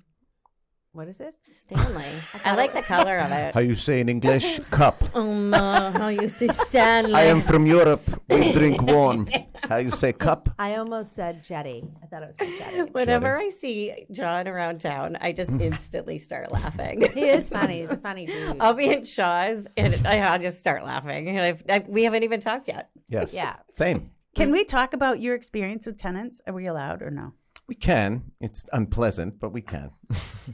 What is this? Stanley. I like the color of it. How you say in English? Cup. How you say Stanley? I am from Europe. We drink warm. How you say cup? I almost said jetty. I thought it was my jetty. Whenever I see John around town, I just instantly start laughing. He is funny. He's a funny dude. I'll be in Shaw's, and I'll just start laughing. And we haven't even talked yet. Yes. Yeah. Same. Can we talk about your experience with tenants? Are we allowed or no? We can. It's unpleasant, but we can.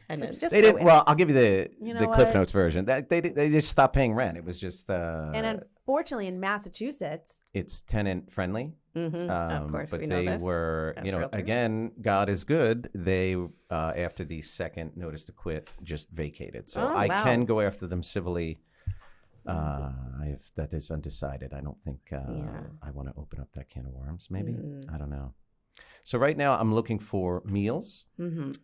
And Let's it's just They go didn't. in. Well, I'll give you the know Cliff what? Notes version. They just stopped paying rent. It was just. And unfortunately, in Massachusetts, it's tenant friendly. of course, But we know they this. were, as you know, realtors. again, God is good. They, after the second notice to quit, just vacated. So Oh, I wow. can go after them civilly. That is undecided. I don't think I want to open up that can of worms. Maybe I don't know. So right now I'm looking for meals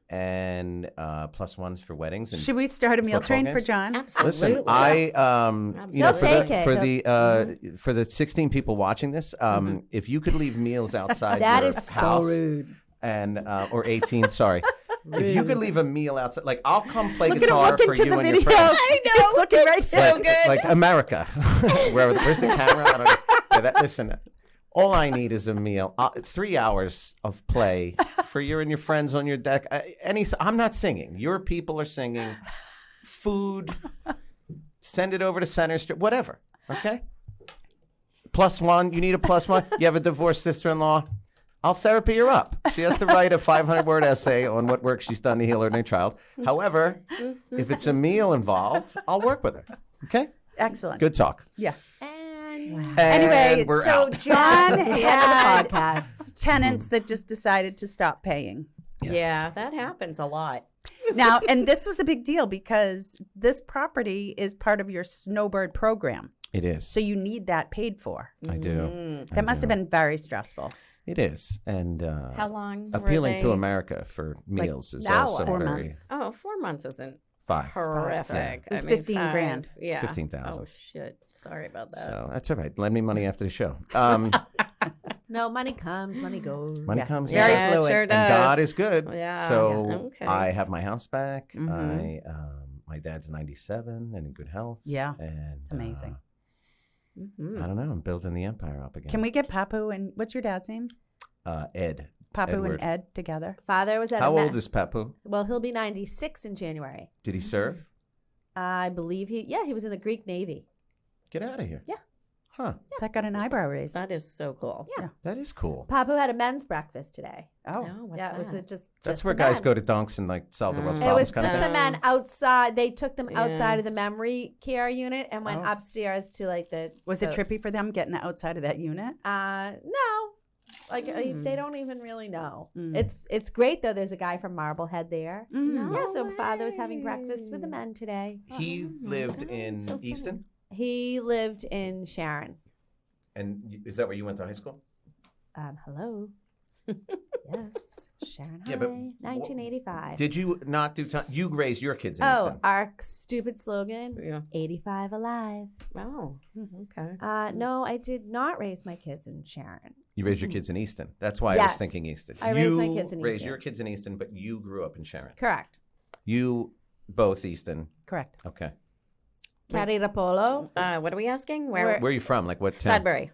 and plus ones for weddings. And Should we start a meal football train for games? John? Absolutely. Listen, I you know, He'll take it. for the 16 people watching this, if you could leave meals outside that your is so house rude. and or 18, sorry. If you could leave a meal outside, like I'll come play Look at guitar him look for into you the and video. your friends. I know. He's looking right it's there. so good. Like America. Where's the camera? I don't know. Listen, all I need is a meal. 3 hours of play for you and your friends on your deck. I'm not singing. Your people are singing. Food. Send it over to Center Street. Whatever. Okay? Plus one. You need a plus one. You have a divorced sister-in-law. I'll therapy her up. She has to write a 500-word essay on what work she's done to heal her inner child. However, if it's a meal involved, I'll work with her. Okay? Excellent. Good talk. Yeah. And Anyway, And we're so out. John the had podcast. tenants that just decided to stop paying. Yeah, that happens a lot. Now, and this was a big deal because this property is part of your snowbird program. It is. So you need that paid for. I do. That must have been very stressful. It is. And How long? were appealing to they- America for meals is now also what? 4 very months. Oh, 4 months isn't 5. horrific. It was 15 grand. Yeah. 15,000. Oh shit! Sorry about that. So that's all right. Lend me money after the show. No, money comes, money goes. Money comes. Very and yeah, fluid. Sure and does. God is good. Yeah. So Okay. I have my house back. Mhm. My dad's 97 and in good health. Yeah. And It's amazing. I don't know. I'm building the empire up again. Can we get Papu and what's your dad's name? Ed. Papu Edward. and Ed together. Father was at How a old is Papu? Well, he'll be 96 in January. Did he serve? I believe he was in the Greek Navy. Get out of here. Yeah. Huh. That got an eyebrow raise. That is so cool. Yeah. That is cool. Papu had a men's breakfast today. Oh. Oh, what's yeah, that? it was just That's just where the guys men. go to dunks and like solve the world's It It problems. was kind just of the thing. men outside. They took them Yeah. outside of the memory care unit and went Oh. upstairs to like the. Was it trippy for them getting outside of that unit? No. Like they don't even really know. It's great though. There's a guy from Marblehead there. Yeah, so Father was having breakfast with the men today. He lived in Easton? He lived in Sharon. And is that where you went to high school? Hello. Yes, Sharon High, Yeah, but 1985. Did you not do time? You raised your kids in Oh, Easton. our stupid slogan, 85 alive. Oh, okay. No, I did not raise my kids in Sharon. You raised your kids in Easton. That's why I was thinking Easton. I raised my kids in You raised Easton. your kids in Easton, but you grew up in Sharon. Correct. You both Easton. Correct. Okay. Kerry Roppolo. What are we asking? Where Where are you from? Like what town? Sudbury.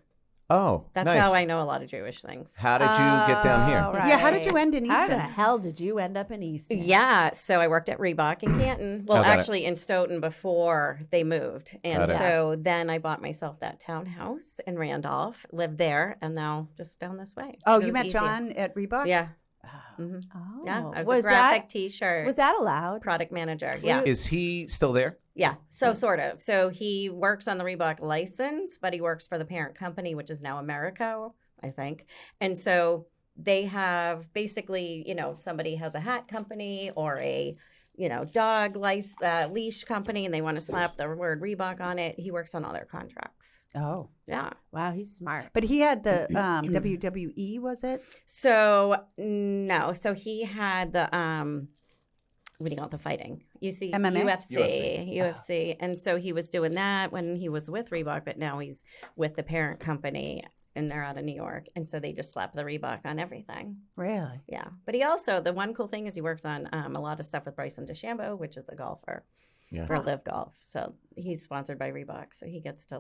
Oh, That's nice. how I know a lot of Jewish things. How did you get down here? Right. Yeah, how did you end in How Easton? the hell did you end up in Easton? Yeah, so I worked at Reebok in Canton. Well, got it. actually in Stoughton before they moved. And Got it. so then I bought myself that townhouse in Randolph, lived there, and now just down this way. Oh, So it you was met easier. John at Reebok? Yeah. Oh, Yeah, I was, was a graphic that t-shirt was that allowed? product manager. Yeah. Is he still there? Yeah, so sort of. So he works on the Reebok license, but he works for the parent company, which is now Americo, I think. And so they have basically, if somebody has a hat company or a, dog leash company and they want to slap the word Reebok on it, he works on all their contracts. Oh. Yeah. Wow, he's smart. But he had the WWE, was it? So, no. So he had the, what do you call it, the fighting? You see, MMA? UFC. And so he was doing that when he was with Reebok, but now he's with the parent company and they're out of New York. And so they just slap the Reebok on everything. Really? Yeah. But he also, the one cool thing is he works on a lot of stuff with Bryson DeChambeau, which is a golfer for Live Golf. So he's sponsored by Reebok. So he gets to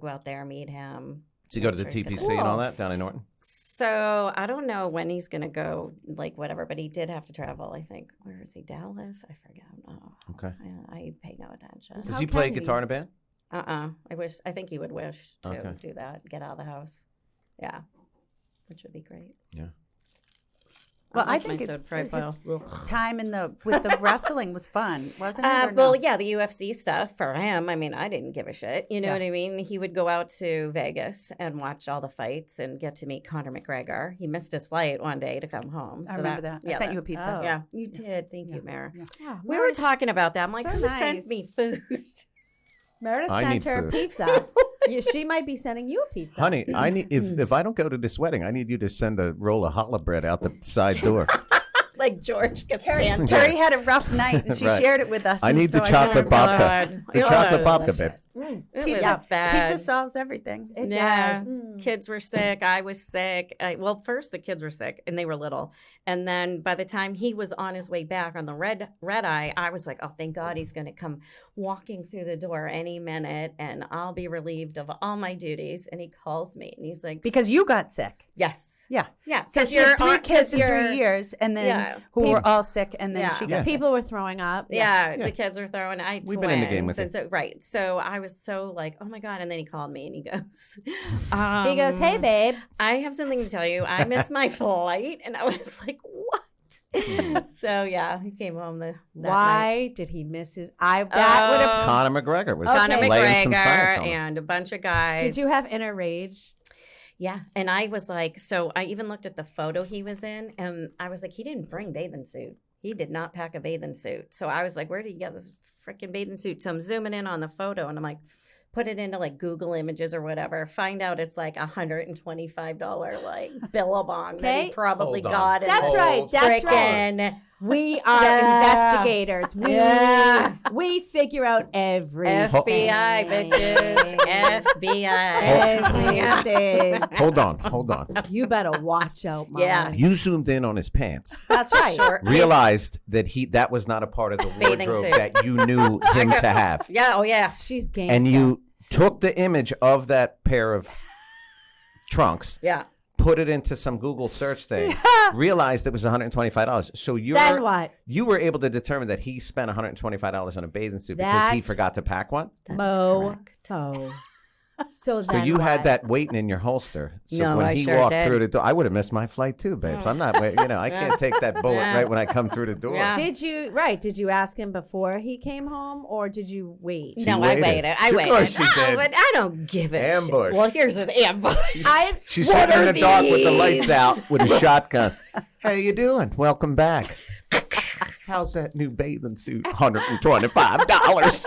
go out there, meet him. Does he go to the Make sure he's TPC good. and all that down in Norton? So I don't know when he's going to go, whatever, but he did have to travel, I think. Where is he? Dallas? I forget. Oh, Okay. I pay no attention. Does he play guitar in a band? I think he would wish to Okay. do that, get out of the house. Yeah. Which would be great. Yeah. Well, I My think sewed profile. time with the wrestling was fun, wasn't it? or Well, no? yeah, the UFC stuff for him. I mean, I didn't give a shit. You know Yeah. what I mean? He would go out to Vegas and watch all the fights and get to meet Conor McGregor. He missed his flight one day to come home. I remember that. I sent you a pizza. Oh. Yeah, you did. Thank you, Mara. Yeah, We were talking about that. I'm like, So who sent nice. me food? Meredith I sent need her food. pizza. She might be sending you a pizza. Honey, I need if I don't go to this wedding, I need you to send a roll of challah bread out the side door. Like George Costanza. Carrie had a rough night, and she Right. shared it with us. I and need the so I chocolate said, babka. The chocolate babka, babe. It Pizza, was bad. pizza solves everything. It Yeah. does. Kids were sick. I was sick. First the kids were sick and they were little. And then by the time he was on his way back on the red eye, I was like, oh, thank God he's going to come walking through the door any minute and I'll be relieved of all my duties. And he calls me and he's like, Because you got sick. yes. Yeah. Yeah. Because you had 3 kids in 3 years, and then Yeah. who were all sick, and then Yeah. she got Yeah. People were throwing up. Yeah, Yeah. the kids are throwing. We've been in the game with twins, it. and so, right. So I was so like, oh my God. And then he called me and he goes, He goes, "Hey, babe." I have something to tell you. I missed my flight. And I was like, what? So yeah, he came home that night. Why did he miss his? That would have. Conor McGregor was Conor Okay. laying some science McGregor on him. and a bunch of guys. Did you have inner rage? Yeah. And I was like, so I even looked at the photo he was in and I was like, he didn't bring bathing suit. He did not pack a bathing suit. So I was like, where did he get this freaking bathing suit? So I'm zooming in on the photo and I'm like, put it into like Google Images or whatever. Find out it's like $125 like Billabong that he Okay. probably Hold on. got. in That's right. That's right. frickin' We are Yeah. investigators. We figure out everything. FBI, bitches. FBI. Everything. Hold on. You better watch out, Mom. Yeah. You zoomed in on his pants. That's right. Short. Realized that that was not a part of the Bathing wardrobe suit. that you knew him to have. Yeah. Oh, yeah. She's gangsta. And you took the image of that pair of trunks, Yeah. put it into some Google search thing, realized it was $125. So Then what? you were able to determine that he spent $125 on a bathing suit because he That- forgot to pack one? Mo. So So then you had what? that waiting in your holster. So No, when I he sure walked did. through the door, I would have missed my flight too, babes. I'm not waiting. I can't take that bullet Yeah. right when I come through the door. Yeah. Did you ask him before he came home, or did you wait? No, waited. I waited. I Of waited. course she No, did. but I don't give a Ambush. shit. Well, here's an ambush. She's What sitting in are the dark with the lights these? out with a shotgun. Hey, you doing? Welcome back. How's that new bathing suit? $125.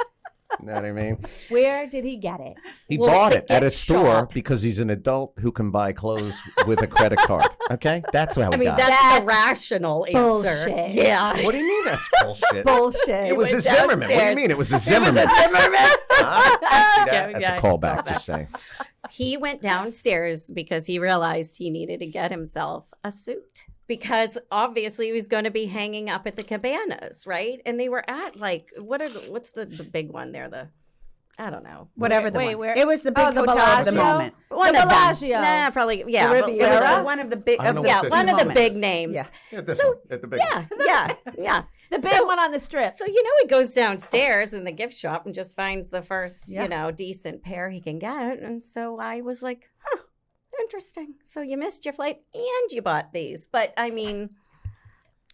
You know what I mean? Where did he get it? He Well, bought the it at a gift store shop. because he's an adult who can buy clothes with a credit card. Okay? That's how he I mean, got it. that's the rational answer. bullshit. Yeah. What do you mean that's bullshit? Bullshit. It was a went Zimmerman. What do you downstairs. mean it was a Zimmerman? Zimmerman. Huh? See that? Yeah, That's yeah, a callback, callback. just saying. He went downstairs because he realized he needed to get himself a suit. Because obviously he was going to be hanging up at the cabanas, right? And they were at what's the big one there? I don't know. Whatever the Wait, one. where- It was the big Oh, the hotel of the Bellagio? moment. One The of them. Bellagio. Nah, probably. Yeah. The but it was Riviera? One of the big. I don't know yeah, what this one is. of the moment. big names. Yeah. Yeah, this So- one. At the big one. Yeah. The big one on the strip. So, he goes downstairs in the gift shop and just finds the first, Yeah. decent pair he can get. And so I was like, interesting. So you missed your flight and you bought these. But I mean,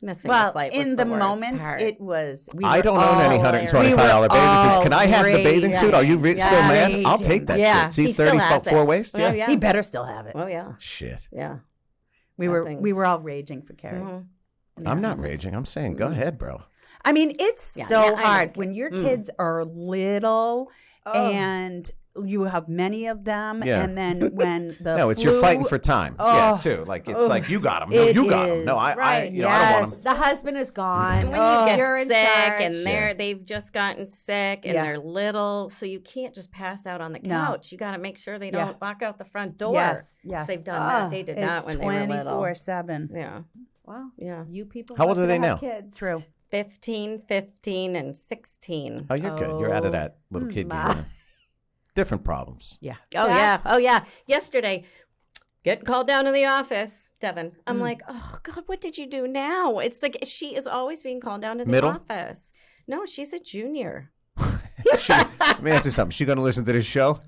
missing the Well, flight was in the the worst moment, part. it was. I don't own any $125 bathing suits. Can I have the bathing suit? Are you still mad? I'll take that Yeah, shit. See, he still has 34 it. waist? Oh, Yeah. yeah. He better still have it. Oh, yeah. Shit. Yeah. We Bad were things. we were all raging for Kerry. Mhm. I'm not raging. I'm saying go ahead, bro. I mean, it's Yeah, so I know. hard when your kids are little Oh. and you have many of them, Yeah. and then when the No, it's flu, you're fighting for time. Yeah, Oh. too. Like it's Oh. like you got them. No, It you got them. is. No, I Right. I don't want Yes. them. The husband is gone. And when you get You're in sick charge. and Yeah. they've just gotten sick and Yeah. they're little, so you can't just pass out on the No. couch. You got to make sure they Yeah. don't walk out the front door. Yes, 'Cause yes. they've done that. Oh, They did It's that when they were little. 24/7. Yeah, Wow. yeah. You people. How old lucky are they to have now? Kids. True. 15, and 16. Oh, you're good. You're out of that little kid game. now. Different problems. Yeah. Oh, That's- yeah. Oh, yeah. Yesterday, getting called down to the office, Devin. I'm like, oh, God, what did you do now? It's like she is always being called down to the Middle? office. No, she's a junior. Let me ask you something. She gonna listen to this show?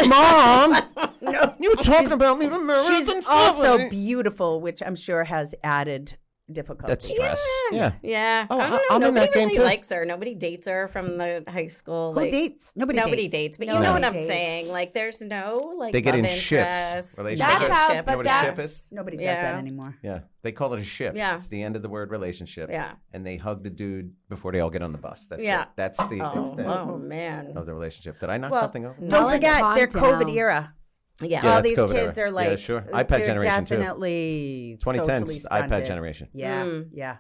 Mom, No. you were talking about me to Meredith She's and also Stephanie. beautiful, which I'm sure has added difficulty. That's stress. Yeah. Yeah. Oh, I don't know. I'm in Nobody that game, really too. likes her. Nobody dates her from the high school. Who like, dates? Nobody dates. But you Nobody know what I'm dates. saying. Like, there's no, like, They get love in ships. interest. Relationships. That's how- Relationships. but You know what a ship that's- is? Nobody does Yeah. that anymore. Yeah. They call it a ship. Yeah. It's the end of the word relationship. Yeah. And they hug the dude before they all get on the bus. That's Yeah. it. That's the extent Oh, man. of the relationship. Did I knock Well, something over? Don't Mullen, forget calm their down. COVID era. Yeah. Yeah, All that's these COVID kids era. are like, Yeah, sure. iPad they're generation, too. definitely 2010's socially iPad stunted. generation. Yeah, Mm.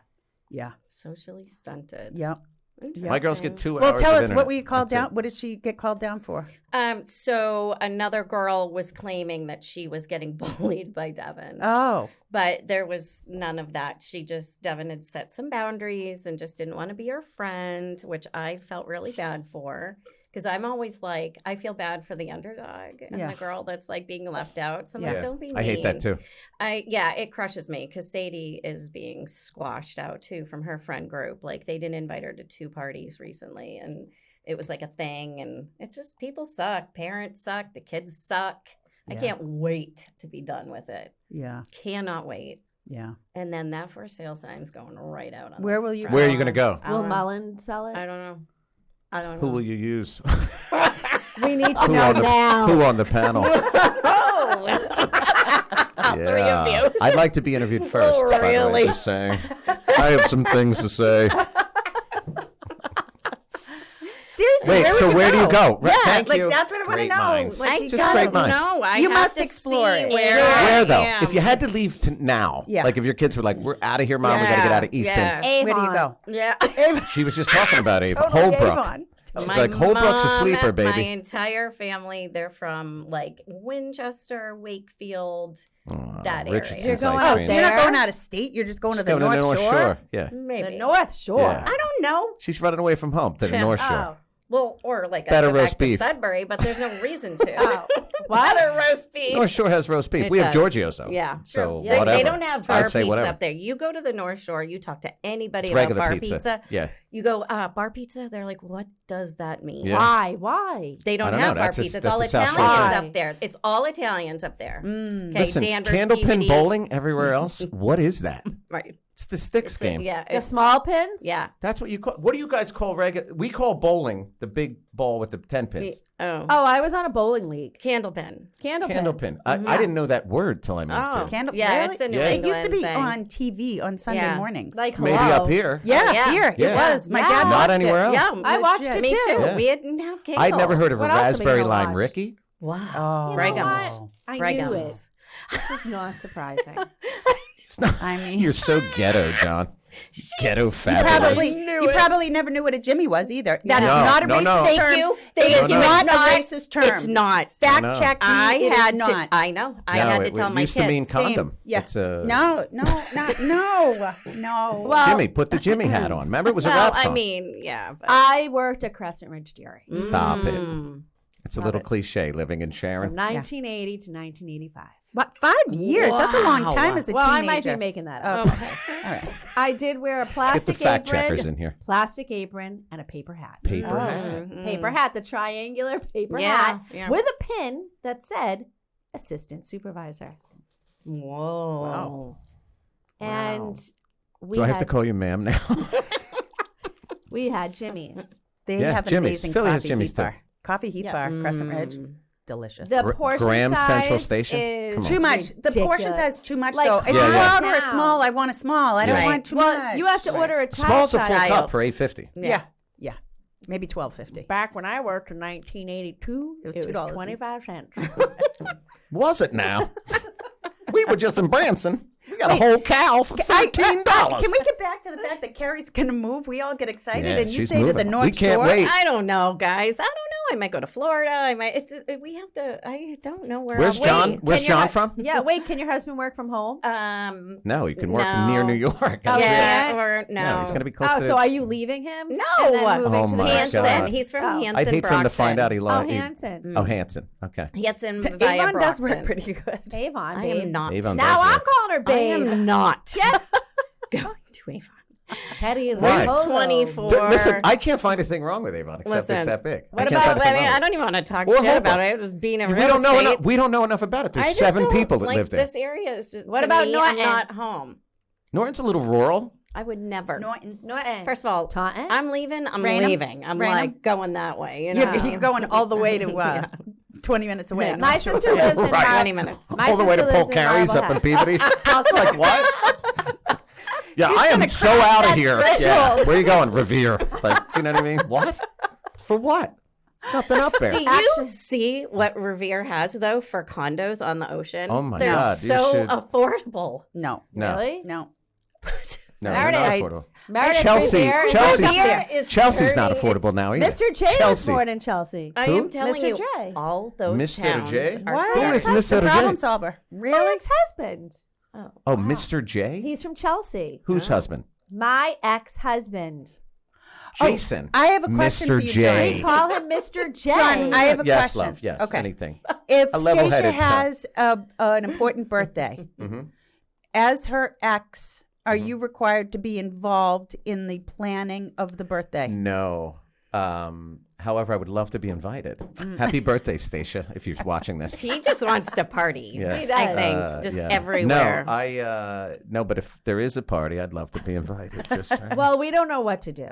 yeah. Socially stunted. Yep. My girls get Interesting. 2 Well, hours tell of us, internet. what were you called That's it. down? What did she get called down for? So another girl was claiming that she was getting bullied by Devin. Oh, But there was none of that. Devin had set some boundaries and just didn't want to be her friend, which I felt really bad for. Because I'm always like, I feel bad for the underdog and Yeah. the girl that's like being left out. So I'm Yeah. like, don't be mean. I hate that too. It crushes me because Sadie is being squashed out too from her friend group. Like they didn't invite her to 2 parties recently and it was like a thing. And it's just, people suck. Parents suck. The kids suck. I Yeah. can't wait to be done with it. yeah, Cannot wait. yeah. And then that for sale sign's going right out. On Where the will you front Where are you lawn. gonna go? I Will don't know. Mullen sell it? I don't know. I don't Who know. will you use? We need to Who know on the- now. Who on the panel? All 3 of you. I'd like to be interviewed first. Oh, by the way, really? just saying. I have some things to say. Seriously, Wait, where so would you where do you go? Yeah, Thank like you. that's what I want to Great know. minds. Like, I you Just gotta- great minds. know. I You have must to explore see it. where Yeah. Where though? I If you am. had to leave now, Yeah. like if your kids were like, "We're out of here, Mom. We got to get out of Easton." Yeah. Where do you go? Yeah. She was just talking about Ava. Totally Holbrook. Avon. She's My like, Holbrook's a mom, sleeper, My baby. entire family, they're from like Winchester, Wakefield, that area. Richardson's You're going ice out Oh, cream. so you're not There? going out of state. You're just going She's to the going to North the Shore. Shore. Yeah. maybe. The North Shore. Yeah. I don't know. She's running away from home to the North Shore. Well, or like Better I go roast back to beef. Sudbury, but there's no reason to. What? Better roast beef. North Shore has roast beef. It we have does. Giorgio's though. Yeah. So Yeah. whatever. They don't have I bar say pizza whatever. up there. You go to the North Shore, you talk to anybody It's about regular bar pizza. pizza. Yeah. You go, bar pizza? They're like, what does that mean? Yeah. Why? They I don't don't have know. bar That's a- pizza. It's that's all a South Italians Shore thing. up there. It's all Italians up there. Okay, Listen, Danvers, Candlepin DVD. bowling everywhere else. What is that? Right. It's the sticks It's game. yeah. The It's, small pins? yeah. That's what you call. What do you guys call regular? We call bowling the big ball with the 10 pins. Oh. Oh, I was on a bowling league. Candlepin. Candlepin. I didn't know that word till I moved Oh. here. Candle. Yeah, really? it's a New Yeah. It used to be England on TV on Sunday Yeah. mornings. Like, Maybe hello. up here. yeah, Yeah. here Yeah. it was. My Yeah. dad Not watched anywhere it. else. Yeah, I watched legit. it me too. Yeah. We didn't have cable. I'd never heard of a What else are we raspberry gonna lime watch? Ricky. Wow. Oh, You know Regums. what? I knew it. Regums. This is not surprising. It's not. I mean, You're so ghetto, John. Ghetto you fabulous. probably never knew what a Jimmy was either. That is No, not a no, racist no. Thank term. you. It Thank is you. not It's a not. racist term. It's not. Fact No. check me. I it is had to. not. I know. I No, had to it tell my used kids. to mean condom. Yeah. It's a No, no. Well, Jimmy. Put the Jimmy hat on. Remember, it was a Well, rap song. I mean, yeah. But, I worked at Crescent Ridge Dairy Stop it. Mm. It's a little cliche living in from Sharon. 1980 to 1985. What, 5 years? That's a long Wow. time as a Well, I teenager. might be making that up. Okay. All right. I did wear a Get the plastic fact checkers apron, in here. plastic apron, and a paper hat. Paper hat. Mm. Paper hat, the triangular paper Yeah, hat yeah. with a pin that said assistant supervisor. Whoa. And we Do I had have to call you ma'am now? we had Jimmy's. They Yeah, have an Jimmy's. amazing Philly has coffee Jimmy's heat too. bar. Coffee heat bar, Crescent Ridge. Mm. Delicious. The Gr- portion Graham size Central Station? is Come on. Too much. The portion ridiculous. size is too much, Like, though. If Yeah, you yeah. order a Now. small, I want a small. I don't Right. want too Well, much. you have to order a child Small's a full size. cup for $8.50. Yeah. Maybe $12.50. Back when I worked in 1982, It was it was $2. 25 cents. Was it now? We were just in Branson. We got a whole cow for $13. Can we get back to the fact that Carrie's going to move? We all get excited, Yeah, and you she's say to the moving. North We can't Shore. wait. I don't know, guys. I don't know. I might go to Florida. I might. It's. We have to. I don't know where. Where's I'll John? wait. Where's Can your John hu- from? Yeah, wait, can your husband work from home? No, you can work No. near New York. Oh, That's it. Yeah, yeah. or no. No, he's going to be close Oh, to so are you leaving him? No. And then moving Oh to the my Hanson. God. He's from Oh. Hanson. I'd hate for him to find out he Oh, lost. Hanson. Oh, Hanson. Okay. Hanson via Avon does Brockton. work pretty good. Avon, I babe. am not. Avon Now does I'm work. calling her I babe. am not going to Avon. Petty Why? Roppolo. 24. Listen, I can't find a thing wrong with Avon except Listen, it's that big. What can't about? find a thing I mean, wrong I with don't even want to talk Or shit Hopa. about it. It was being in it. real We don't know estate. enough. We don't know enough about it. There's I just 7 don't people that like live there. This area is just. What to about me, Norton? I'm not home. Norton's a little rural. I would never. Norton. Norton. First of all, Taunton? I'm leaving. I'm Raynham? leaving. I'm Raynham? like going that way. You know? You're going all the way to 20 minutes away. I'm My not sure. sister lives in Right. 20 minutes. My All the way to sister Polk lives in Carries up in Marblehead. Peabody. Like what? Yeah, I am so cross out of that here. threshold. Yeah. Where you going? Revere. Like, you know what I mean? What? For what? There's nothing up there. Do you Actually- see what Revere has though for condos on the ocean? Oh, my They're God, you so should- affordable. No. No. Really? No. No, Meredith, they're not affordable. Meredith Chelsea. Revere. Chelsea's, Chelsea's not 30, affordable now either. Mr. J was Chelsea. born in Chelsea. I Who? am telling Mr. you, J. all those Mr. towns J? are What? Who scary. is That's the Mr. J? problem solver. My ex-husband. Oh, Mr. J? He's from Chelsea. Whose husband? My ex-husband. Jason. I have a question Mr. for you, J. We call him Mr. J. John, I have a Yes, question. love. Yes. Okay. Anything. If A level-headed Stacia has an important birthday, Mhm. as her ex, are Mm-hmm. you required to be involved in the planning of the birthday? No. However, I would love to be invited. Happy birthday, Stacia, if you're watching this. He just wants to party. Yes. I think just yeah. everywhere. No, but if there is a party, I'd love to be invited. Just saying. Well, we don't know what to do.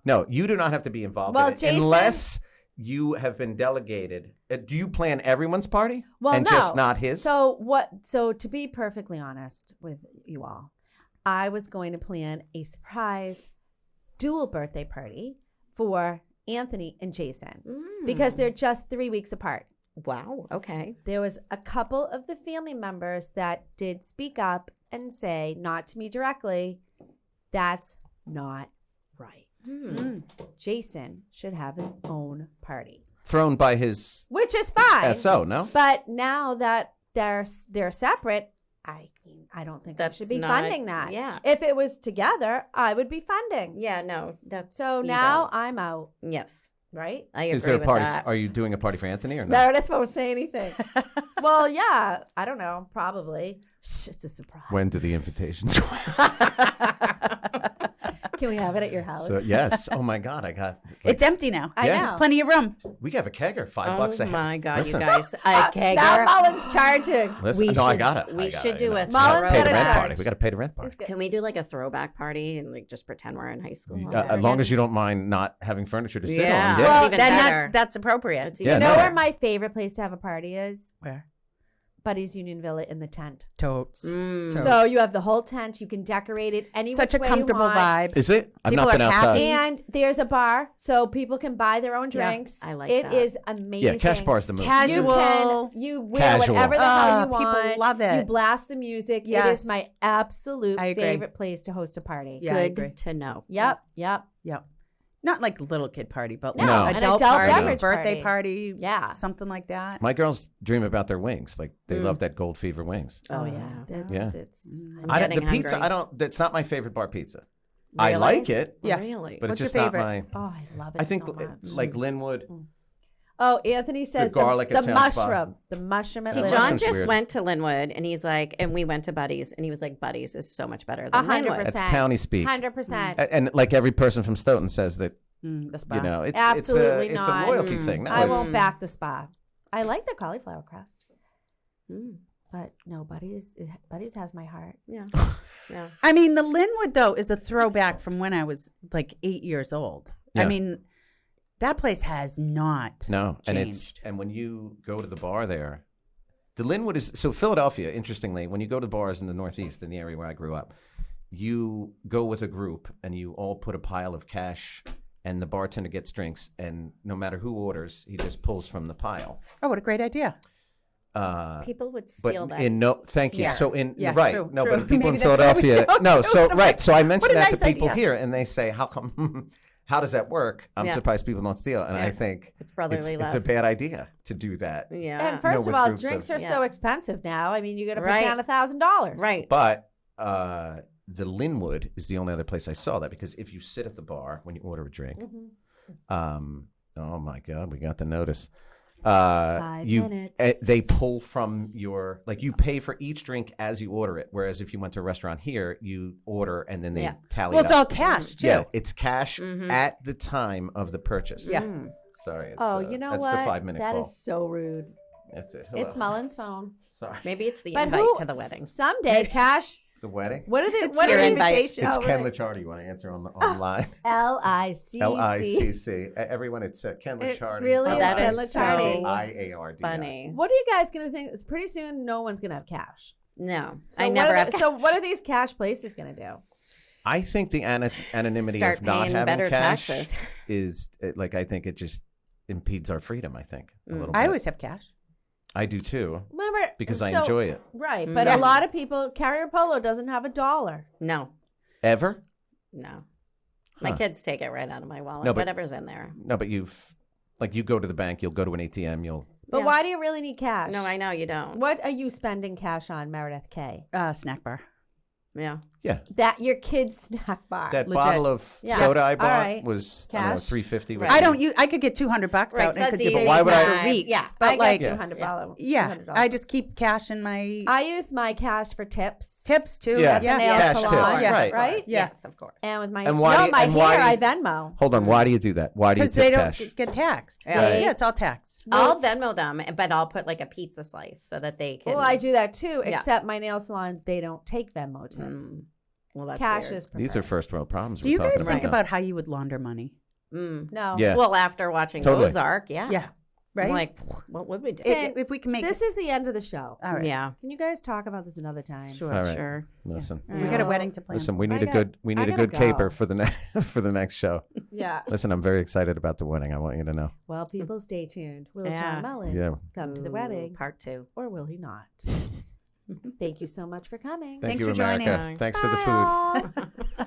No, you do not have to be involved Well, in it Jason- unless you have been delegated. Do you plan everyone's party? Well, and no. just not his? So what? So to be perfectly honest with you all, I was going to plan a surprise dual birthday party for Anthony and Jason because they're just 3 weeks apart. Wow. Okay. There was a couple of the family members that did speak up and say, not to me directly, that's not right. Jason should have his own party, Thrown by his which is fine. SO, no? But now that they're separate, I don't think I That's should be not- funding that. yeah. If it was together, I would be funding. Yeah. No. That's So you now don't. I'm out. Yes. right? I agree Is there a with party? that. Are you doing a party for Anthony or no? Meredith won't say anything. Well, yeah, I don't know, probably. Shh, it's a surprise. When do the invitations go? Can we have it at your house? So, yes. Oh my God, I got. It's empty now. I Yeah. know. There's plenty of room. We have a kegger, $5 a Oh head. my God, Listen, you guys. A Now kegger. Mullen's charging. Listen, no, I got it. We I got should it, do a Mullen's Pay got the a rent charge. party. We got to pay the rent party. Can we do like a throwback party and like just pretend we're in high school? As long as you don't mind not having furniture to sit Yeah. on. Well, Well, even then better. that's appropriate. It's Yeah, You know no. where my favorite place to have a party is? Where? Buddy's Union Villa in the tent. Totes. Mm. So you have the whole tent. You can decorate it any Such which a way you comfortable want. vibe. Is it? I've People not been are outside. happy. And there's a bar, so people can buy their own Yeah, drinks. I like it. that. It is amazing. Yeah, cash bar's the move. Casual. You wear Casual. whatever the hell you People want. love it. You blast the music. It Yes. is my absolute I agree. favorite place to host a party. Yeah, I Good agree. to know. Yep. Yep. Not like little kid party, but No, like an adult adult party, beverage birthday party. party, Yeah. something like that. My girls dream about their wings. Like they love that gold fever wings. Oh yeah. Yeah. It's, I don't, getting the pizza. hungry. I don't. That's not my favorite bar pizza. I Really? like it, Yeah. Really? but What's it's your just not favorite? my. oh, I love it I think so much. like Linwood. Oh, Anthony says the, garlic at the Town Spa. mushroom. The mushroom at See, Linwood. John Mushrooms just weird. went to Linwood and he's like, and we went to Buddy's and he was like, Buddy's is so much better than 100%. Linwood. That's towny speak. 100%. And like every person from Stoughton says that The spa. you know it's Absolutely it's a not. loyalty thing. No, I it's- won't back the spa. I like the cauliflower crust, Mm. but no, Buddy's has my heart. Yeah. Yeah. I mean, the Linwood though is a throwback from when I was like 8 years old. Yeah. I mean, that place has not. No, and changed. and when you go to the bar there, the Linwood is so Philadelphia. Interestingly, when you go to bars in the Northeast, in the area where I grew up, you go with a group and you all put a pile of cash, and the bartender gets drinks, and no matter who orders, he just pulls from the pile. Oh, what a great idea! People would But steal that. thank you. Yeah. So in Yeah, right, true, no, true. but people in Maybe that's why we Philadelphia, don't no. do So it. right, so I mentioned What a that nice to people idea. here, and they say, "How come? How does that work?" I'm Yeah. surprised people don't steal, and I Yeah. think It's brotherly it's a love. bad idea to do that. Yeah. And first with of all, groups of- drinks are Yeah. so expensive now. I mean, you got to put Right. down $1,000. Right. But the Linwood is the only other place I saw that, because if you sit at the bar when you order a drink, oh my God, we got the notice. 5 minutes. They pull from your, like, you pay for each drink as you order it. Whereas if you went to a restaurant here, you order and then they Yeah. tally Well, it it's up. all cash too. Yeah, it's cash Mhm. at the time of the purchase. Yeah. Sorry. It's, Oh, you know that's what? the 5-minute That call. is so rude. That's it. It's Hello. Mullen's phone. Sorry. Maybe it's the But invite who to the wedding. someday cash? It's a wedding. What are the It's what your are the invite. invitation? It's Oh, Ken right. Licciardi. You want to answer online? LICC. LICC. Everyone, it's Ken It Licciardi. really is Ken Licciardi. so IARD. Funny. What are you guys gonna think? Pretty soon, no one's gonna have cash. No. So I what never are have the- So what are these cash places gonna do? I think the anonymity Start of not paying having better cash taxes. is like, I think it just impedes our freedom. I think a little I bit. always have cash. I do too, Remember, because I so- enjoy it. Right, but Yeah. a lot of people, Kerry Roppolo doesn't have $1. No. Ever? No. My Huh. kids take it right out of my wallet. No, but- Whatever's in there. No, but you go to the bank, you'll go to an ATM, you'll. But Yeah. why do you really need cash? No, I know you don't. What are you spending cash on, Meredith K? Snack bar. Yeah. Yeah, That your kid's snack bar. that Legit. bottle of Yeah. soda I All bought right. was Cash. $3.50. Right. I don't use. I could get $200 Right, out so and that's could keep easy. it why would I- for weeks. Yeah, but I like, got $200. yeah, $200. I just keep cash in my I use my cash for tips. tips too. Yeah. At the nail Cash salon, tips, Yeah. right. right? Yeah. Yes, of course. And with my And why do you- my and why hair, do I you- Venmo. Hold on, why do you do that? Why do you because they tip don't cash? get taxed. Really? Yeah, it's all taxed. I'll Venmo them, but I'll put like a pizza slice so that they can. Well, I do that too, Yeah. except my nail salon, they don't take Venmo tips. Well, that's Cash weird. is preferred. These are first world problems. Do you we're guys talking think now. about how you would launder money? No. Yeah. Well, after watching Totally. Ozark, yeah. Yeah, right. I'm like, what would we do? If we can make This is the end of the show. all right. Yeah. Can you guys talk about this another time? Sure. All right. Sure. Listen, We got a wedding to plan. listen. We need I a good gotta caper go. for the for the next show. Yeah. Listen, I'm very excited about the wedding. I want you to know. Well, people, stay tuned. Will Yeah. John Mullen Yeah. come to the Ooh, wedding, Part 2. or will he not? Thank you so much for coming. Thank Thanks you, for joining. America. Thanks for the Bye, food. all.